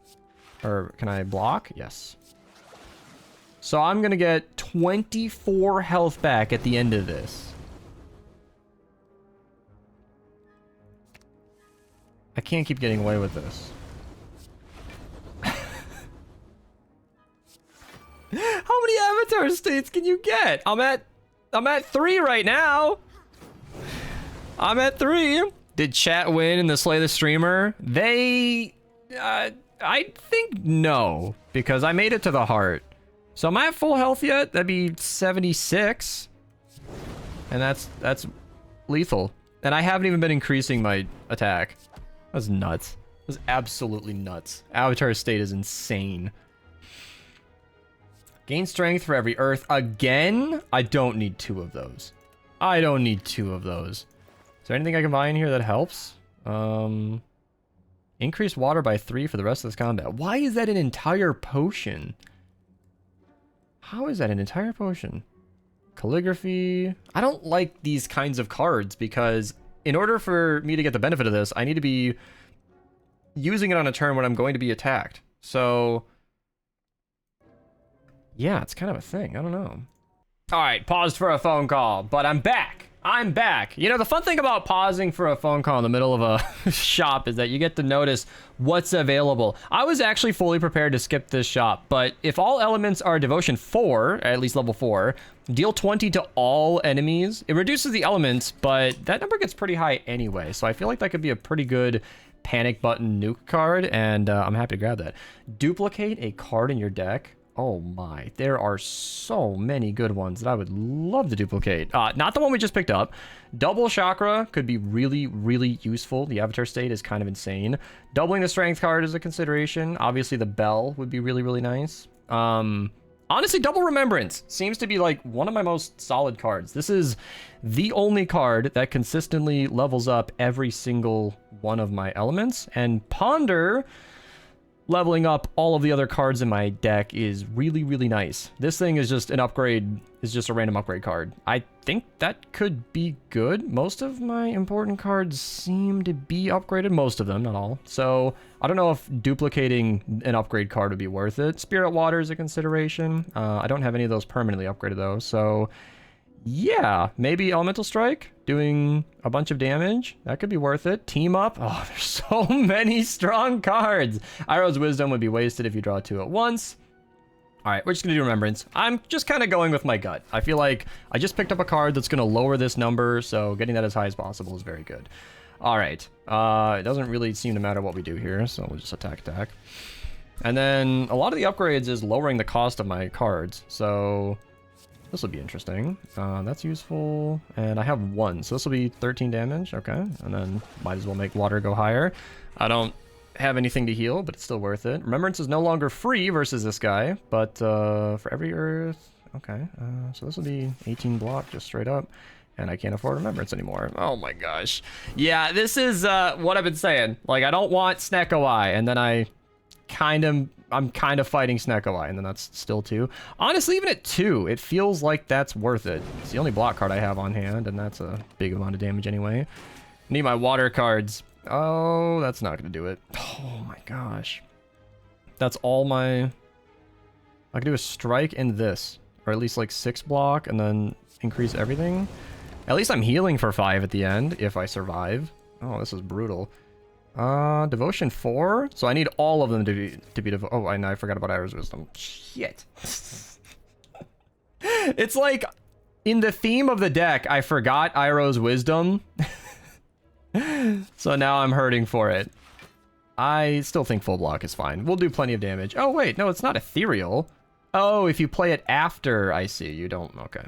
Or can I block? Yes. So I'm going to get 24 health back at the end of this. I can't keep getting away with this. How many avatar states can you get? I'm at 3 right now. I'm at 3. Did chat win in the Slay the Streamer? They, I think no, because I made it to the heart. So am I at full health yet? That'd be 76. And that's lethal. And I haven't even been increasing my attack. That's nuts. That's absolutely nuts. Avatar state is insane. Gain strength for every earth. Again? I don't need 2 of those. I don't need 2 of those. Is there anything I can buy in here that helps? Increase water by 3 for the rest of this combat. Why is that an entire potion? How is that an entire potion? Calligraphy. I don't like these kinds of cards because in order for me to get the benefit of this, I need to be using it on a turn when I'm going to be attacked. So yeah, it's kind of a thing. I don't know. All right, paused for a phone call, but I'm back. I'm back. You know, the fun thing about pausing for a phone call in the middle of a shop is that you get to notice what's available. I was actually fully prepared to skip this shop, but if all elements are devotion 4, at least level 4, deal 20 to all enemies, it reduces the elements, but that number gets pretty high anyway, so I feel like that could be a pretty good panic button nuke card, and I'm happy to grab that. Duplicate a card in your deck. Oh my, there are so many good ones that I would love to duplicate. Not the one we just picked up. Double Chakra could be really, really useful. The Avatar state is kind of insane. Doubling the Strength card is a consideration. Obviously, the Bell would be really, really nice. Honestly, Double Remembrance seems to be like one of my most solid cards. This is the only card that consistently levels up every single one of my elements. And Ponder, leveling up all of the other cards in my deck, is really, really nice. This thing is just an upgrade, is just a random upgrade card. I think that could be good. Most of my important cards seem to be upgraded, most of them, not all. So I don't know if duplicating an upgrade card would be worth it. Spirit Water is a consideration. I don't have any of those permanently upgraded though, so yeah, maybe Elemental Strike, doing a bunch of damage. That could be worth it. Team Up. Oh, there's so many strong cards. Iroh's Wisdom would be wasted if you draw 2 at once. All right, we're just going to do Remembrance. I'm just kind of going with my gut. I feel like I just picked up a card that's going to lower this number, so getting that as high as possible is very good. All right. It doesn't really seem to matter what we do here, so we'll just attack. And then a lot of the upgrades is lowering the cost of my cards, so this will be interesting. That's useful. And I have 1, so this will be 13 damage. Okay. And then might as well make water go higher. I don't have anything to heal, but it's still worth it. Remembrance is no longer free versus this guy, but for every earth. Okay. So this will be 18 block just straight up. And I can't afford Remembrance anymore. Oh my gosh. Yeah, this is what I've been saying. Like, I don't want Snecko Eye, and then I'm kind of fighting Snecko Eye, and then that's still 2. Honestly, even at 2, it feels like that's worth it. It's the only block card I have on hand, and that's a big amount of damage anyway. Need my water cards. Oh, that's not going to do it. Oh my gosh. That's all my... I can do a strike and this, or at least like 6 block, and then increase everything. At least I'm healing for 5 at the end, if I survive. Oh, this is brutal. Devotion 4? So I need all of them to be oh, and I forgot about Iroh's Wisdom. Shit. It's like, in the theme of the deck, I forgot Iroh's Wisdom. So now I'm hurting for it. I still think full block is fine. We'll do plenty of damage. Oh, wait, no, it's not ethereal. Oh, if you play it after, I see. You don't, okay.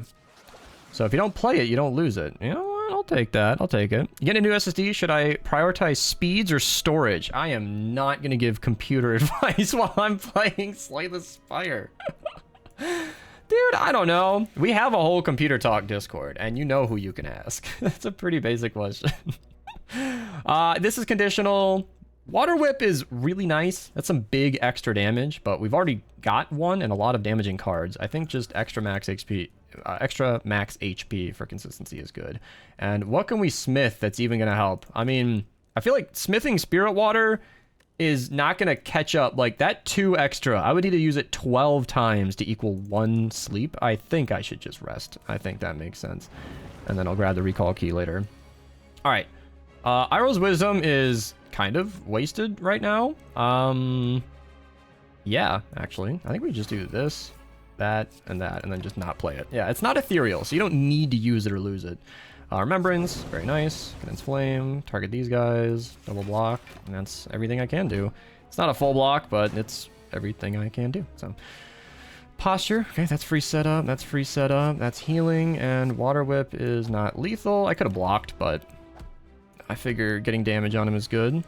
So if you don't play it, you don't lose it. You know what? I'll take that. I'll take it. Get a new SSD. Should I prioritize speeds or storage? I am not going to give computer advice while I'm playing Slay the Spire. Dude, I don't know. We have a whole computer talk Discord, and you know who you can ask. That's a pretty basic question. This is conditional. Water Whip is really nice. That's some big extra damage, but we've already got one and a lot of damaging cards. I think just extra max HP for consistency is good. And what can we smith that's even going to help? I mean, I feel like smithing Spirit Water is not going to catch up. Like, that 2 extra, I would need to use it 12 times to equal 1 sleep. I think I should just rest. I think that makes sense. And then I'll grab the recall key later. All right. Iroh's Wisdom is kind of wasted right now. Yeah, actually. I think we just do this, that, and then just not play it. Yeah, it's not ethereal, so you don't need to use it or lose it. Remembrance, very nice. Condense Flame, target these guys, double block, and that's everything I can do. It's not a full block, but it's everything I can do. So, Posture, okay, that's free setup, that's free setup, that's healing, and Water Whip is not lethal. I could have blocked, but I figure getting damage on him is good.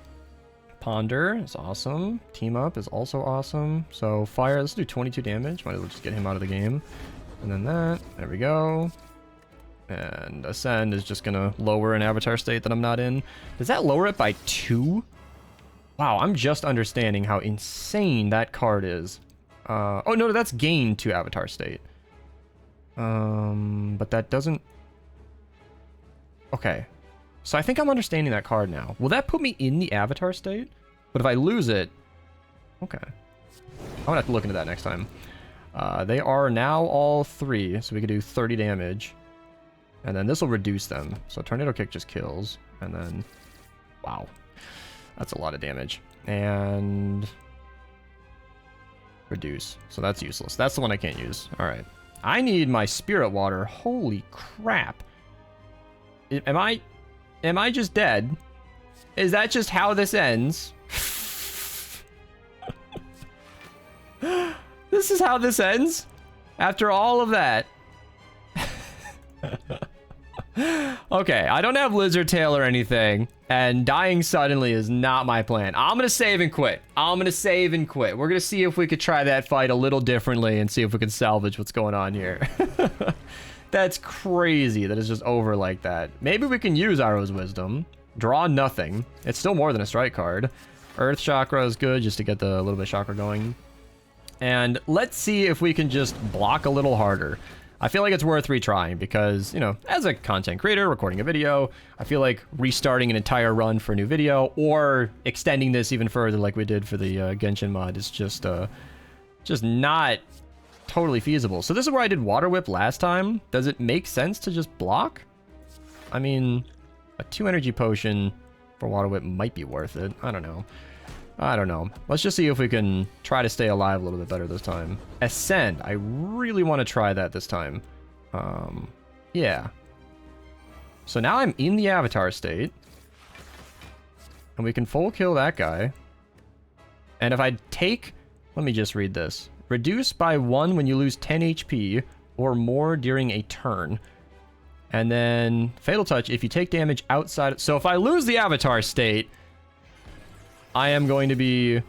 Ponder is awesome. Team Up is also awesome. So, Fire, let's do 22 damage. Might as well just get him out of the game. And then that, there we go. And Ascend is just gonna lower an avatar state that I'm not in. Does that lower it by 2? Wow, I'm just understanding how insane that card is. Oh no, that's gain to avatar state. But that doesn't... Okay. So I think I'm understanding that card now. Will that put me in the avatar state? But if I lose it... Okay. I'm gonna have to look into that next time. They are now all 3, so we can do 30 damage. And then this will reduce them. So Tornado Kick just kills. And then... Wow. That's a lot of damage. And... Reduce. So that's useless. That's the one I can't use. Alright. I need my Spirit Water. Holy crap. Am I just dead? Is that just how this ends? This is how this ends? After all of that? Okay, I don't have Lizard Tail or anything, and dying suddenly is not my plan. I'm gonna save and quit. We're gonna see if we could try that fight a little differently and see if we can salvage what's going on here. That's crazy that it's just over like that. Maybe we can use Iroh's Wisdom. Draw nothing. It's still more than a strike card. Earth Chakra is good just to get the little bit of chakra going. And let's see if we can just block a little harder. I feel like it's worth retrying because, you know, as a content creator recording a video, I feel like restarting an entire run for a new video or extending this even further like we did for the Genshin mod is just not totally feasible. So this is where I did Water Whip last time. Does it make sense to just block? I mean, a 2 energy potion for Water Whip might be worth it. I don't know. Let's just see if we can try to stay alive a little bit better this time. Ascend. I really want to try that this time. Yeah. So now I'm in the avatar state. And we can full kill that guy. And if I take... Let me just read this. Reduce by 1 when you lose 10 HP or more during a turn. And then Fatal Touch if you take damage outside... So if I lose the avatar state... I am going to be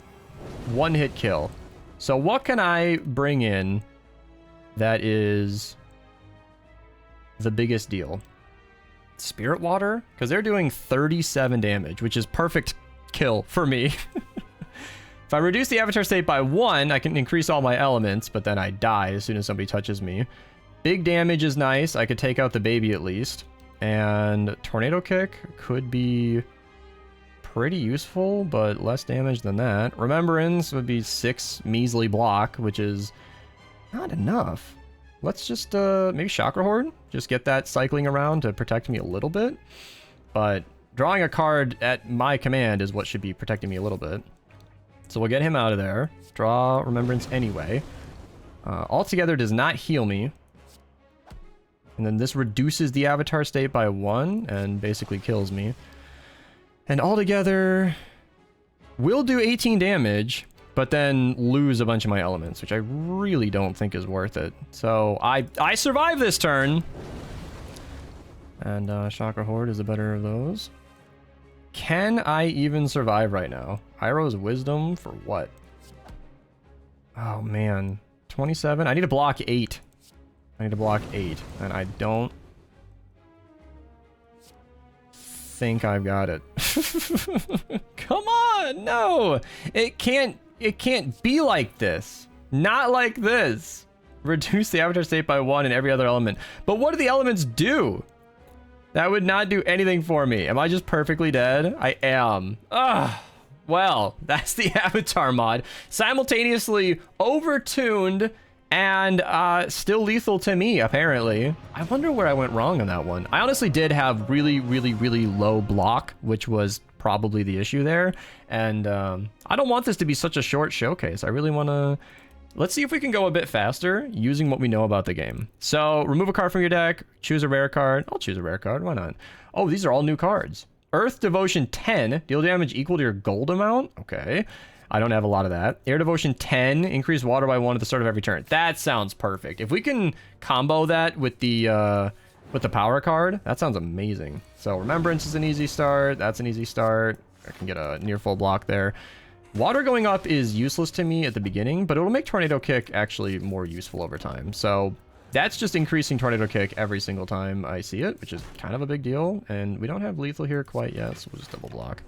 1-hit kill. So what can I bring in that is the biggest deal? Spirit Water? Because they're doing 37 damage, which is perfect kill for me. If I reduce the avatar state by 1, I can increase all my elements, but then I die as soon as somebody touches me. Big damage is nice. I could take out the baby at least. And Tornado Kick could be... pretty useful, but less damage than that. Remembrance would be 6 measly block, which is not enough. Let's just, maybe Chakra Horde? Just get that cycling around to protect me a little bit. But drawing a card at my command is what should be protecting me a little bit. So we'll get him out of there. Draw Remembrance anyway. Altogether does not heal me. And then this reduces the avatar state by 1 and basically kills me. And altogether, we'll do 18 damage, but then lose a bunch of my elements, which I really don't think is worth it. So I survive this turn. And Chakra Horde is the better of those. Can I even survive right now? Iroh's Wisdom for what? Oh man, 27. I need to block 8. And I don't think I've got it. Come on, no. It can't be like this. Not like this. Reduce the avatar state by 1 in every other element. But what do the elements do? That would not do anything for me. Am I just perfectly dead? I am. Ugh. Well, that's the avatar mod. Simultaneously overtuned and still lethal to me, apparently. I wonder where I went wrong on that one. I honestly did have really, really, really low block, which was probably the issue there. And I don't want this to be such a short showcase. I really want to... Let's see if we can go a bit faster using what we know about the game. So, remove a card from your deck, choose a rare card. I'll choose a rare card, why not? Oh, these are all new cards. Earth Devotion 10, deal damage equal to your gold amount. Okay, I don't have a lot of that. Air Devotion 10, increase water by 1 at the start of every turn. That sounds perfect. If we can combo that with the power card, that sounds amazing. So Remembrance is an easy start. That's an easy start. I can get a near full block there. Water going up is useless to me at the beginning, but it'll make Tornado Kick actually more useful over time. So that's just increasing Tornado Kick every single time I see it, which is kind of a big deal. And we don't have lethal here quite yet, so we'll just double block.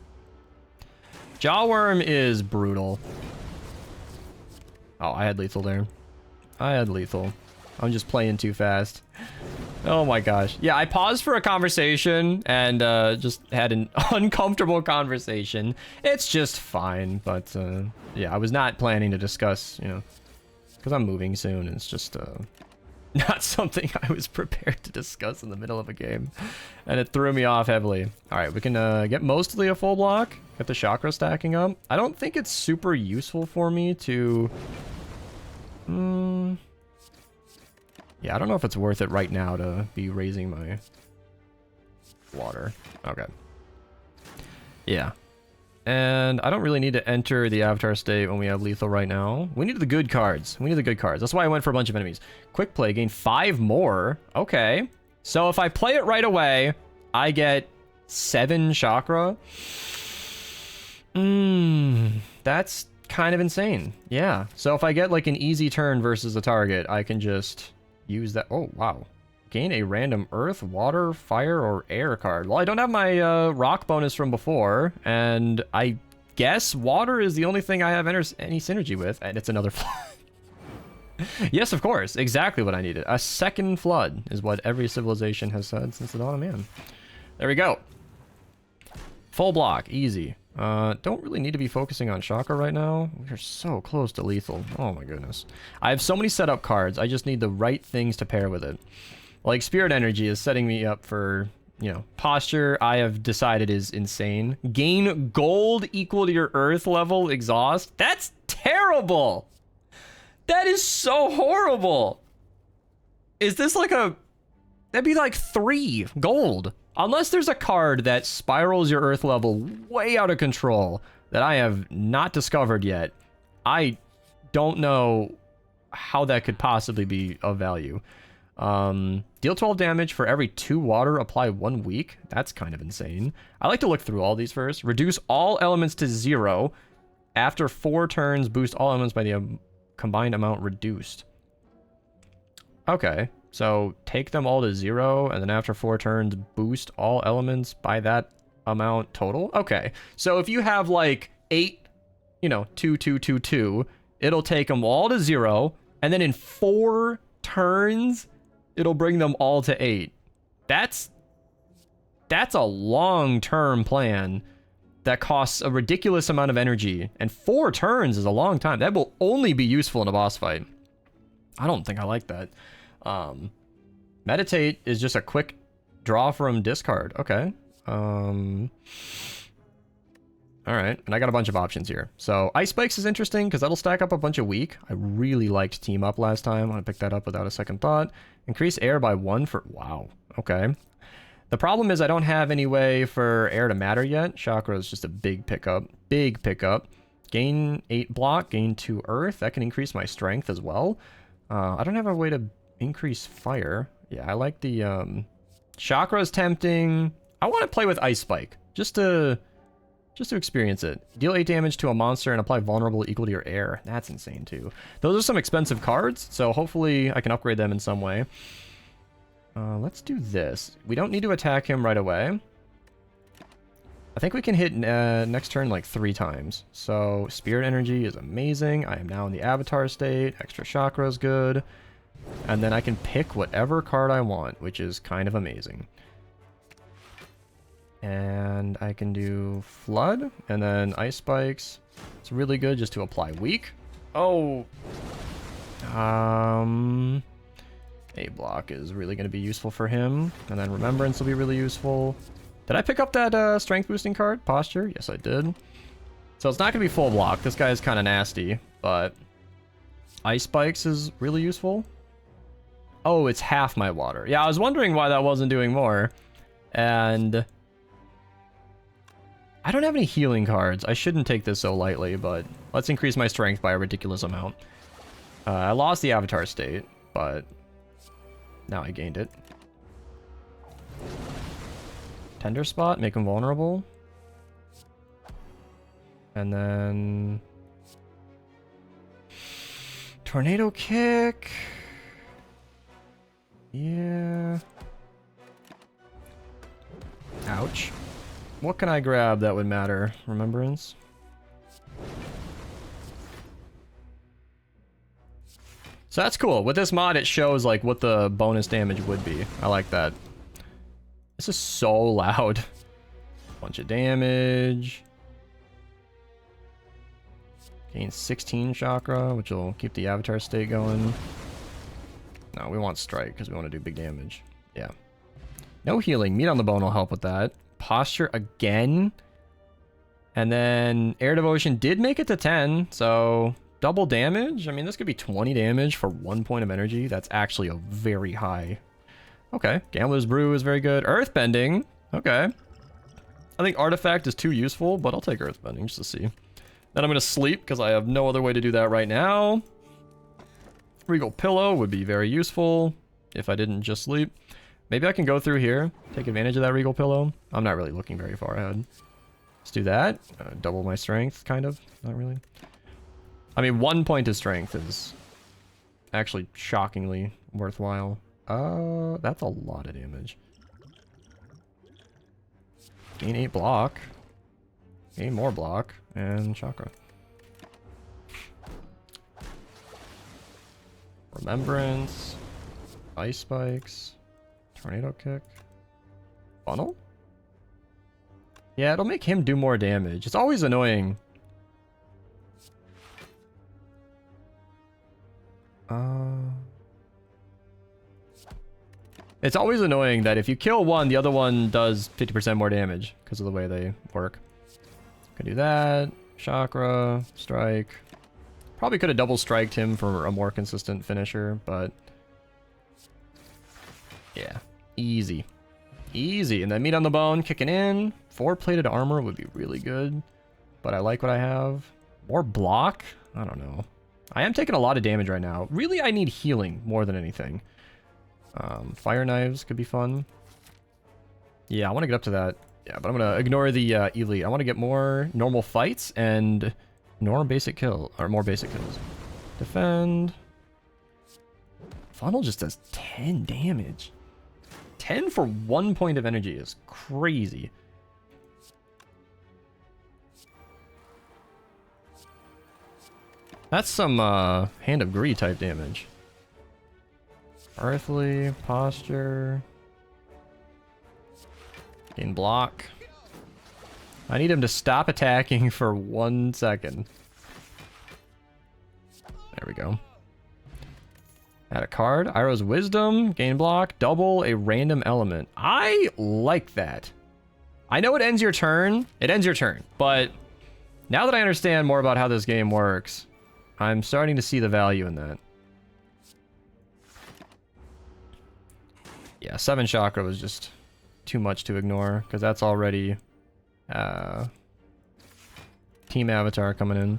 Jawworm is brutal. Oh, I had lethal there. I had lethal. I'm just playing too fast. Oh my gosh. Yeah, I paused for a conversation and just had an uncomfortable conversation. It's just fine, but yeah, I was not planning to discuss, you know, because I'm moving soon. And it's just... not something I was prepared to discuss in the middle of a game. And it threw me off heavily. Alright, we can get mostly a full block. Get the chakra stacking up. I don't think it's super useful for me to... Yeah, I don't know if it's worth it right now to be raising my water. Okay. Yeah. And I don't really need to enter the avatar state when we have lethal right now. We need the good cards. We need the good cards. That's why I went for a bunch of enemies. Quick play, gain 5 more. Okay. So if I play it right away, I get 7 chakra. That's kind of insane. Yeah. So if I get like an easy turn versus a target, I can just use that. Oh, wow. Gain a random earth, water, fire, or air card. Well, I don't have my rock bonus from before, and I guess water is the only thing I have any synergy with, and it's another flood. Yes, of course. Exactly what I needed. A second flood is what every civilization has said since the dawn of man. There we go. Full block. Easy. Don't really need to be focusing on chakra right now. We're so close to lethal. Oh my goodness. I have so many setup cards. I just need the right things to pair with it. Like, Spirit Energy is setting me up for, you know, posture, I have decided is insane. Gain gold equal to your earth level exhaust. That's terrible. That is so horrible. Is this like a... That'd be like 3 gold. Unless there's a card that spirals your earth level way out of control that I have not discovered yet. I don't know how that could possibly be of value. Deal 12 damage for every 2 water, apply 1 week. That's kind of insane. I like to look through all these first. Reduce all elements to 0. After 4 turns, boost all elements by the combined amount reduced. Okay, so take them all to 0, and then after 4 turns, boost all elements by that amount total? Okay, so if you have like 8, you know, 2, 2, 2, 2, it'll take them all to 0, and then in 4 turns... it'll bring them all to 8. That's a long-term plan that costs a ridiculous amount of energy. And 4 turns is a long time. That will only be useful in a boss fight. I don't think I like that. Meditate is just a quick draw from discard. Okay. Alright, and I got a bunch of options here. So, Ice Spikes is interesting because that'll stack up a bunch of weak. I really liked Team Up last time. I want to pick that up without a second thought. Increase air by 1 for... wow. Okay. The problem is I don't have any way for air to matter yet. Chakra is just a big pickup. Big pickup. Gain 8 block, gain 2 earth. That can increase my strength as well. I don't have a way to increase fire. Yeah, I like the... Chakra is tempting. I want to play with Ice Spike. Just to experience it. Deal 8 damage to a monster and apply vulnerable equal to your air. That's insane too. Those are some expensive cards, so hopefully I can upgrade them in some way. Let's do this. We don't need to attack him right away. I think we can hit next turn like 3 times. So Spirit Energy is amazing. I am now in the Avatar state. Extra Chakra is good. And then I can pick whatever card I want, which is kind of amazing. And And I can do Flood, and then Ice Spikes. It's really good just to apply Weak. Oh. A block is really going to be useful for him. And then Remembrance will be really useful. Did I pick up that strength boosting card? Posture? Yes, I did. So it's not going to be full block. This guy is kind of nasty, but Ice Spikes is really useful. Oh, it's half my water. Yeah, I was wondering why that wasn't doing more. And I don't have any healing cards. I shouldn't take this so lightly, but let's increase my strength by a ridiculous amount. I lost the Avatar state, but now I gained it. Tender Spot, make him vulnerable. And then Tornado Kick. Yeah. Ouch. What can I grab that would matter? Remembrance? So that's cool. With this mod, it shows like what the bonus damage would be. I like that. This is so loud. Bunch of damage. Gain 16 chakra, which will keep the Avatar state going. No, we want strike because we want to do big damage. Yeah. No healing. Meat on the Bone will help with that. Posture again. And then Air Devotion did make it to 10, so double damage. I mean, this could be 20 damage for 1 point of energy. That's actually a very high. Okay. Gambler's Brew is very good. Earthbending. Okay. I think Artifact is too useful, but I'll take Earthbending just to see. Then I'm going to sleep because I have no other way to do that right now. Regal Pillow would be very useful if I didn't just sleep. Maybe I can go through here, take advantage of that Regal Pillow. I'm not really looking very far ahead. Let's do that. Double my strength, kind of. Not really. I mean, 1 point of strength is actually shockingly worthwhile. That's a lot of damage. Gain 8 block. Gain more block. And chakra. Remembrance. Ice Spikes. Tornado Kick. Funnel? Yeah, it'll make him do more damage. It's always annoying. It's always annoying that if you kill one, the other one does 50% more damage because of the way they work. Could do that. Chakra. Strike. Probably could have double striked him for a more consistent finisher, but yeah. Easy. Easy. And then Meat on the Bone kicking in. 4-plated armor would be really good, but I like what I have. More block? I don't know. I am taking a lot of damage right now. Really, I need healing more than anything. Fire Knives could be fun. Yeah, I want to get up to that. Yeah, but I'm going to ignore the elite. I want to get more normal fights and more basic kills. Defend. Funnel just does 10 damage. 10 for 1 point of energy is crazy. That's some Hand of Greed type damage. Earthly, posture. Gain block. I need him to stop attacking for 1 second. There we go. Add a card. Iroh's Wisdom. Gain block. Double a random element. I like that. I know it ends your turn. It ends your turn. But now that I understand more about how this game works, I'm starting to see the value in that. Yeah, 7 chakra was just too much to ignore, because that's already Team Avatar coming in.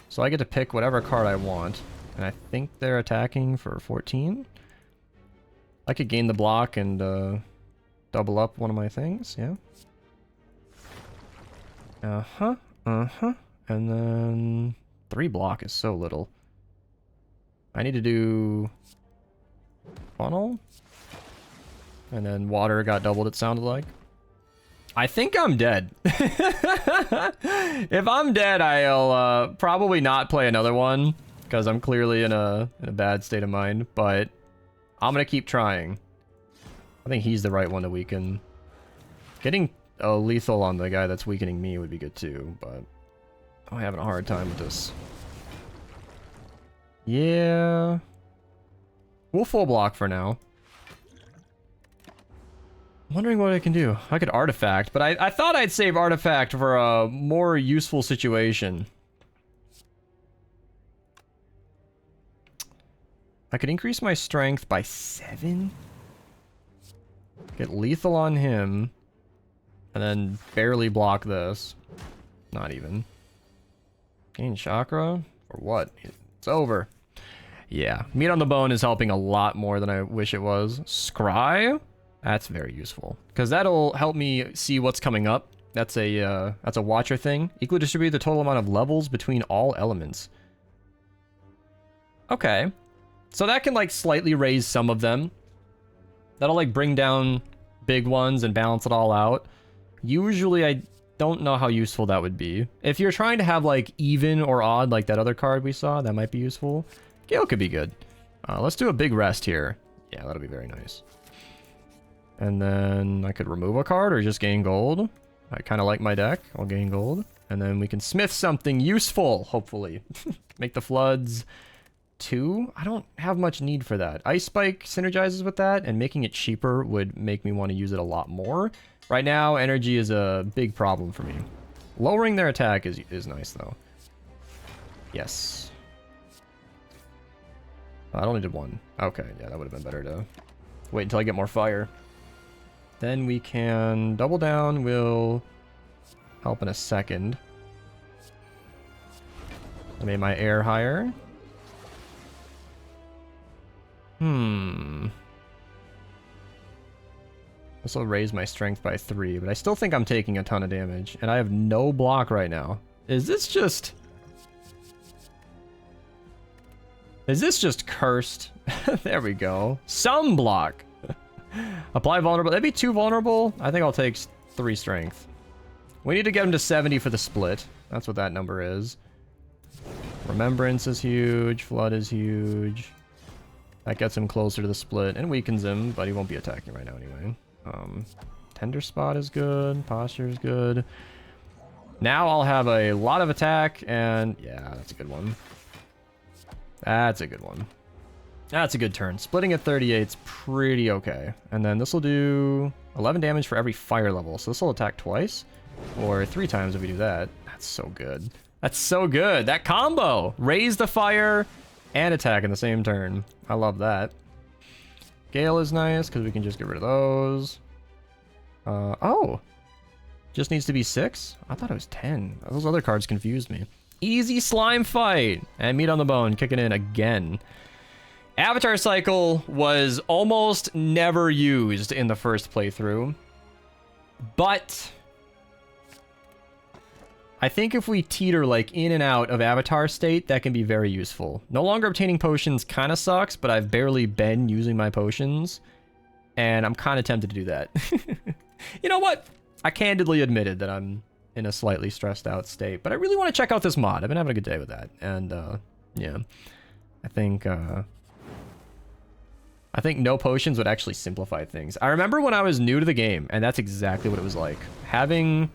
So I get to pick whatever card I want, and I think they're attacking for 14. I could gain the block and double up one of my things, yeah. And then 3 block is so little. I need to do funnel. And then water got doubled, it sounded like. I think I'm dead. If I'm dead, I'll probably not play another one, because I'm clearly in a bad state of mind, but I'm going to keep trying. I think he's the right one to weaken. Getting a lethal on the guy that's weakening me would be good too, but I'm having a hard time with this. Yeah. We'll full block for now. I'm wondering what I can do. I could artifact, but I thought I'd save artifact for a more useful situation. I could increase my strength by 7. Get lethal on him. And then barely block this. Not even. Gain chakra? For what? It's over. Yeah. Meat on the bone is helping a lot more than I wish it was. Scry? That's very useful. Because that'll help me see what's coming up. That's a watcher thing. Equally distribute the total amount of levels between all elements. Okay. So that can, like, slightly raise some of them. That'll, like, bring down big ones and balance it all out. Usually, I don't know how useful that would be. If you're trying to have, like, even or odd, like that other card we saw, that might be useful. Gale could be good. Let's do a big rest here. Yeah, that'll be very nice. And then I could remove a card or just gain gold. I kind of like my deck. I'll gain gold. And then we can smith something useful, hopefully. Make the floods... 2? I don't have much need for that. Ice Spike synergizes with that, and making it cheaper would make me want to use it a lot more. Right now, energy is a big problem for me. Lowering their attack is nice, though. Yes. I only did 1. Okay, yeah, that would have been better to wait until I get more fire. Then we can double down. Will help in a second. I made my air higher. This will raise my strength by 3, but I still think I'm taking a ton of damage, and I have no block right now. Is this just cursed? There we go. Some block. Apply vulnerable. That'd be 2 vulnerable. I think I'll take 3 strength. We need to get him to 70 for the split. That's what that number is. Remembrance is huge. Flood is huge. That gets him closer to the split and weakens him, but he won't be attacking right now anyway. Tender spot is good. Posture is good. Now I'll have a lot of attack, and yeah, that's a good one. That's a good one. That's a good turn. Splitting at 38 is pretty okay. And then this will do 11 damage for every fire level. So this will attack twice, or 3 times if we do that. That's so good. That's so good. That combo! Raise the fire and attack in the same turn. I love that. Gale is nice, because we can just get rid of those. Oh! Just needs to be 6? I thought it was 10. Those other cards confused me. Easy slime fight! And meat on the bone, kicking in again. Avatar Cycle was almost never used in the first playthrough. But I think if we teeter like in and out of Avatar state, that can be very useful. No longer obtaining potions kind of sucks, but I've barely been using my potions. And I'm kind of tempted to do that. You know what? I candidly admitted that I'm in a slightly stressed out state, but I really want to check out this mod. I've been having a good day with that. And yeah, I think no potions would actually simplify things. I remember when I was new to the game, and that's exactly what it was like. Having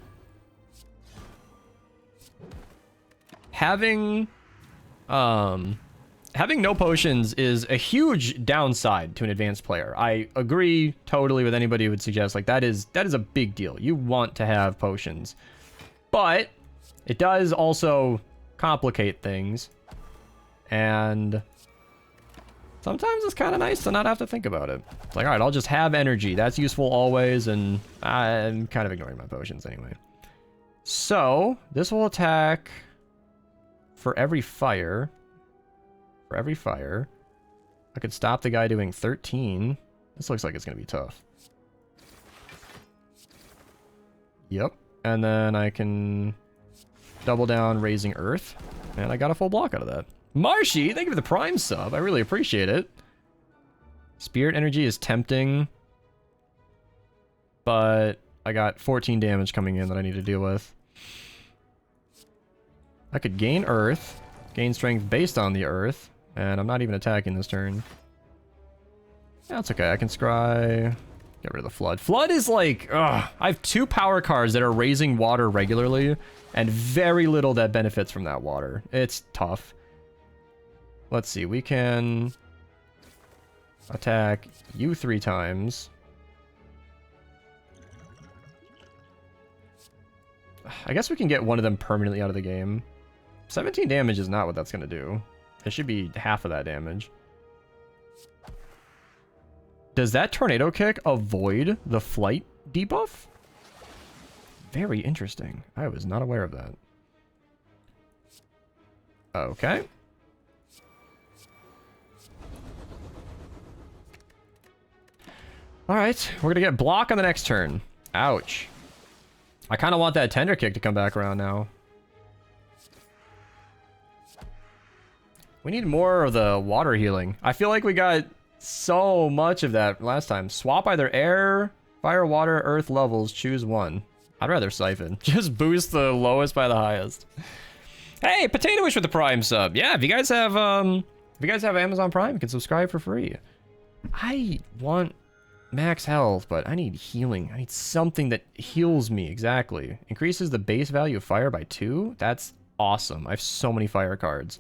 no potions is a huge downside to an advanced player. I agree totally with anybody who would suggest like that is a big deal. You want to have potions. But it does also complicate things. And sometimes it's kind of nice to not have to think about it. It's like, all right, I'll just have energy. That's useful always, and I'm kind of ignoring my potions anyway. So this will attack for every fire. For every fire. I could stop the guy doing 13. This looks like it's going to be tough. Yep. And then I can double down raising earth. And I got a full block out of that. Marshy, thank you for the Prime sub. I really appreciate it. Spirit energy is tempting. But I got 14 damage coming in that I need to deal with. I could gain earth. Gain strength based on the earth. And I'm not even attacking this turn. That's okay. I can scry. Get rid of the flood. Flood is like, ugh. I have 2 power cards that are raising water regularly, and very little that benefits from that water. It's tough. Let's see, we can attack you 3 times. I guess we can get one of them permanently out of the game. 17 damage is not what that's going to do. It should be half of that damage. Does that tornado kick avoid the flight debuff? Very interesting. I was not aware of that. Okay. Alright, we're gonna get block on the next turn. Ouch. I kind of want that tender kick to come back around now. We need more of the water healing. I feel like we got so much of that last time. Swap either air, fire, water, earth levels. Choose one. I'd rather siphon. Just boost the lowest by the highest. Hey, Potato Wish with the Prime sub. Yeah, if you guys have Amazon Prime, you can subscribe for free. I want max health, but I need healing. I need something that heals me. Exactly. Increases the base value of fire by 2. That's awesome. I have so many fire cards.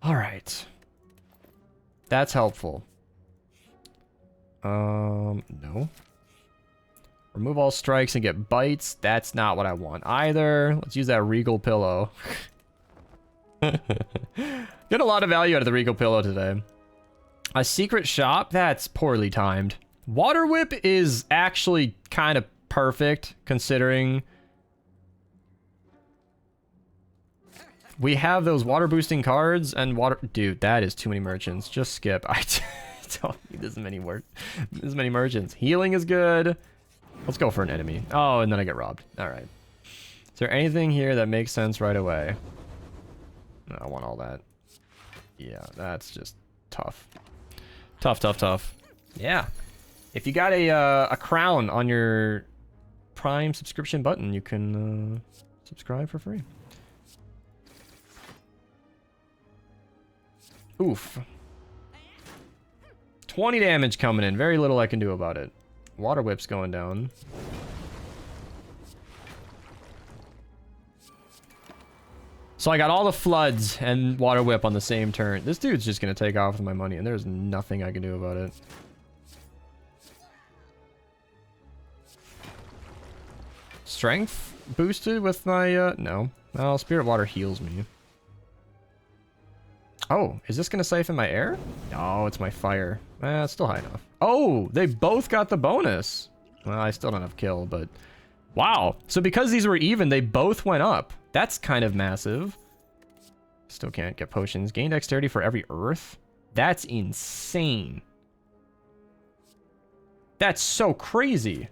All right. That's helpful. No. Remove all strikes and get bites. That's not what I want either. Let's use that Regal Pillow. Get a lot of value out of the Regal Pillow today. A secret shop? That's poorly timed. Water Whip is actually kind of perfect, considering we have those water boosting cards and water... Dude, that is too many merchants. Just skip. I don't need this many merchants. Healing is good. Let's go for an enemy. Oh, and then I get robbed. All right. Is there anything here that makes sense right away? No, I want all that. Yeah, that's just tough. Tough. Yeah. If you got a crown on your Prime subscription button, you can subscribe for free. Oof. 20 damage coming in. Very little I can do about it. Water Whip's going down. So I got all the floods and Water Whip on the same turn. This dude's just going to take off with my money, and there's nothing I can do about it. Strength boosted with my... no. Oh, Spirit Water heals me. Oh, is this going to siphon my air? No, it's my fire. It's still high enough. Oh, they both got the bonus. Well, I still don't have kill, but... Wow. So because these were even, they both went up. That's kind of massive. Still can't get potions. Gain dexterity for every earth? That's insane. That's so crazy.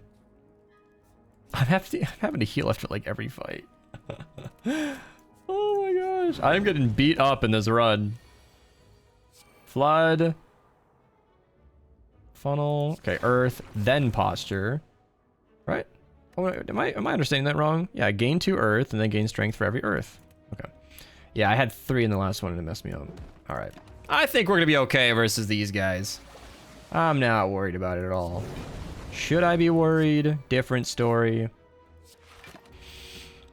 I'm having to heal after like every fight. Oh my gosh. I'm getting beat up in this run. Flood. Funnel. Okay, earth, then posture. Right? Oh, am I understanding that wrong? Yeah, gain 2 earth and then gain strength for every earth. Okay. Yeah, I had 3 in the last one and it messed me up. All right. I think we're going to be okay versus these guys. I'm not worried about it at all. Should I be worried? Different story.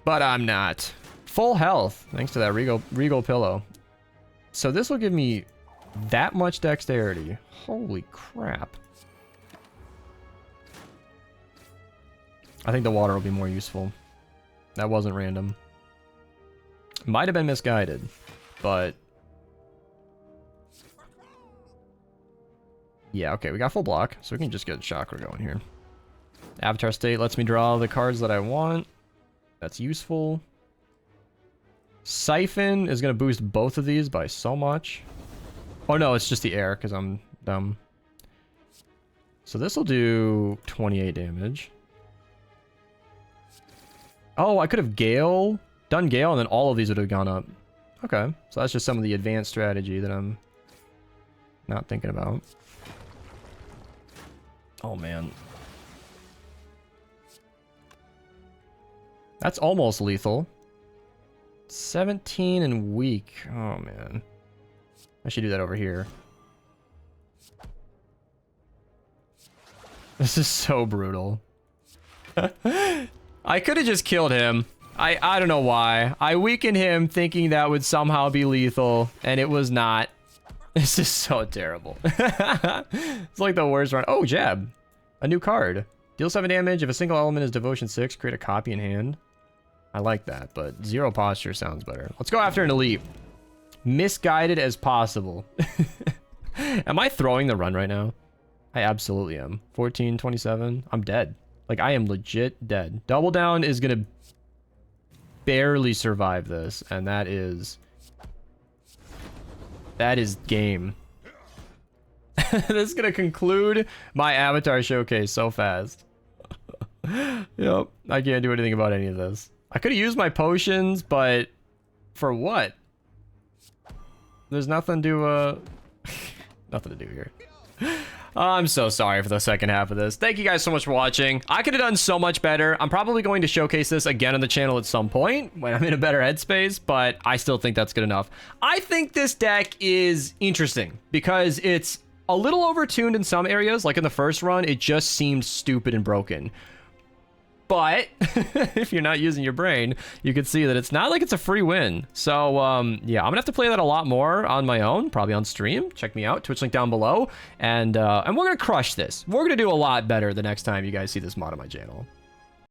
But I'm not. Full health, thanks to that Regal Pillow. So this will give me that much dexterity. Holy crap. I think the water will be more useful. That wasn't random. Might have been misguided, but... Yeah, okay, we got full block, so we can just get Chakra going here. Avatar State lets me draw the cards that I want. That's useful. Siphon is going to boost both of these by so much. Oh no, it's just the air, because I'm dumb. So this will do 28 damage. Oh, I could have done Gale, and then all of these would have gone up. Okay, so that's just some of the advanced strategy that I'm not thinking about. Oh, man. That's almost lethal. 17 and weak. Oh, man. I should do that over here. This is so brutal. I could have just killed him. I don't know why. I weakened him thinking that would somehow be lethal, and it was not. This is so terrible. It's like the worst run. Oh, jab. A new card. Deal 7 damage. If a single element is devotion 6, create a copy in hand. I like that, but 0 posture sounds better. Let's go after an elite. Misguided as possible. Am I throwing the run right now? I absolutely am. 14, 27. I'm dead. Like, I am legit dead. Double down is going to barely survive this, and that is game. This is going to conclude my avatar showcase so fast. Yep, I can't do anything about any of this. I could have used my potions, but for what? There's nothing to nothing to do here. I'm so sorry for the second half of this. Thank you guys so much for watching. I could have done so much better. I'm probably going to showcase this again on the channel at some point when I'm in a better headspace, but I still think that's good enough. I think this deck is interesting because it's a little overtuned in some areas. Like in the first run, it just seemed stupid and broken. But if you're not using your brain, you can see that it's not like it's a free win. So yeah, I'm gonna have to play that a lot more on my own, probably on stream. Check me out, Twitch link down below, and we're gonna crush this. We're gonna do a lot better the next time you guys see this mod on my channel.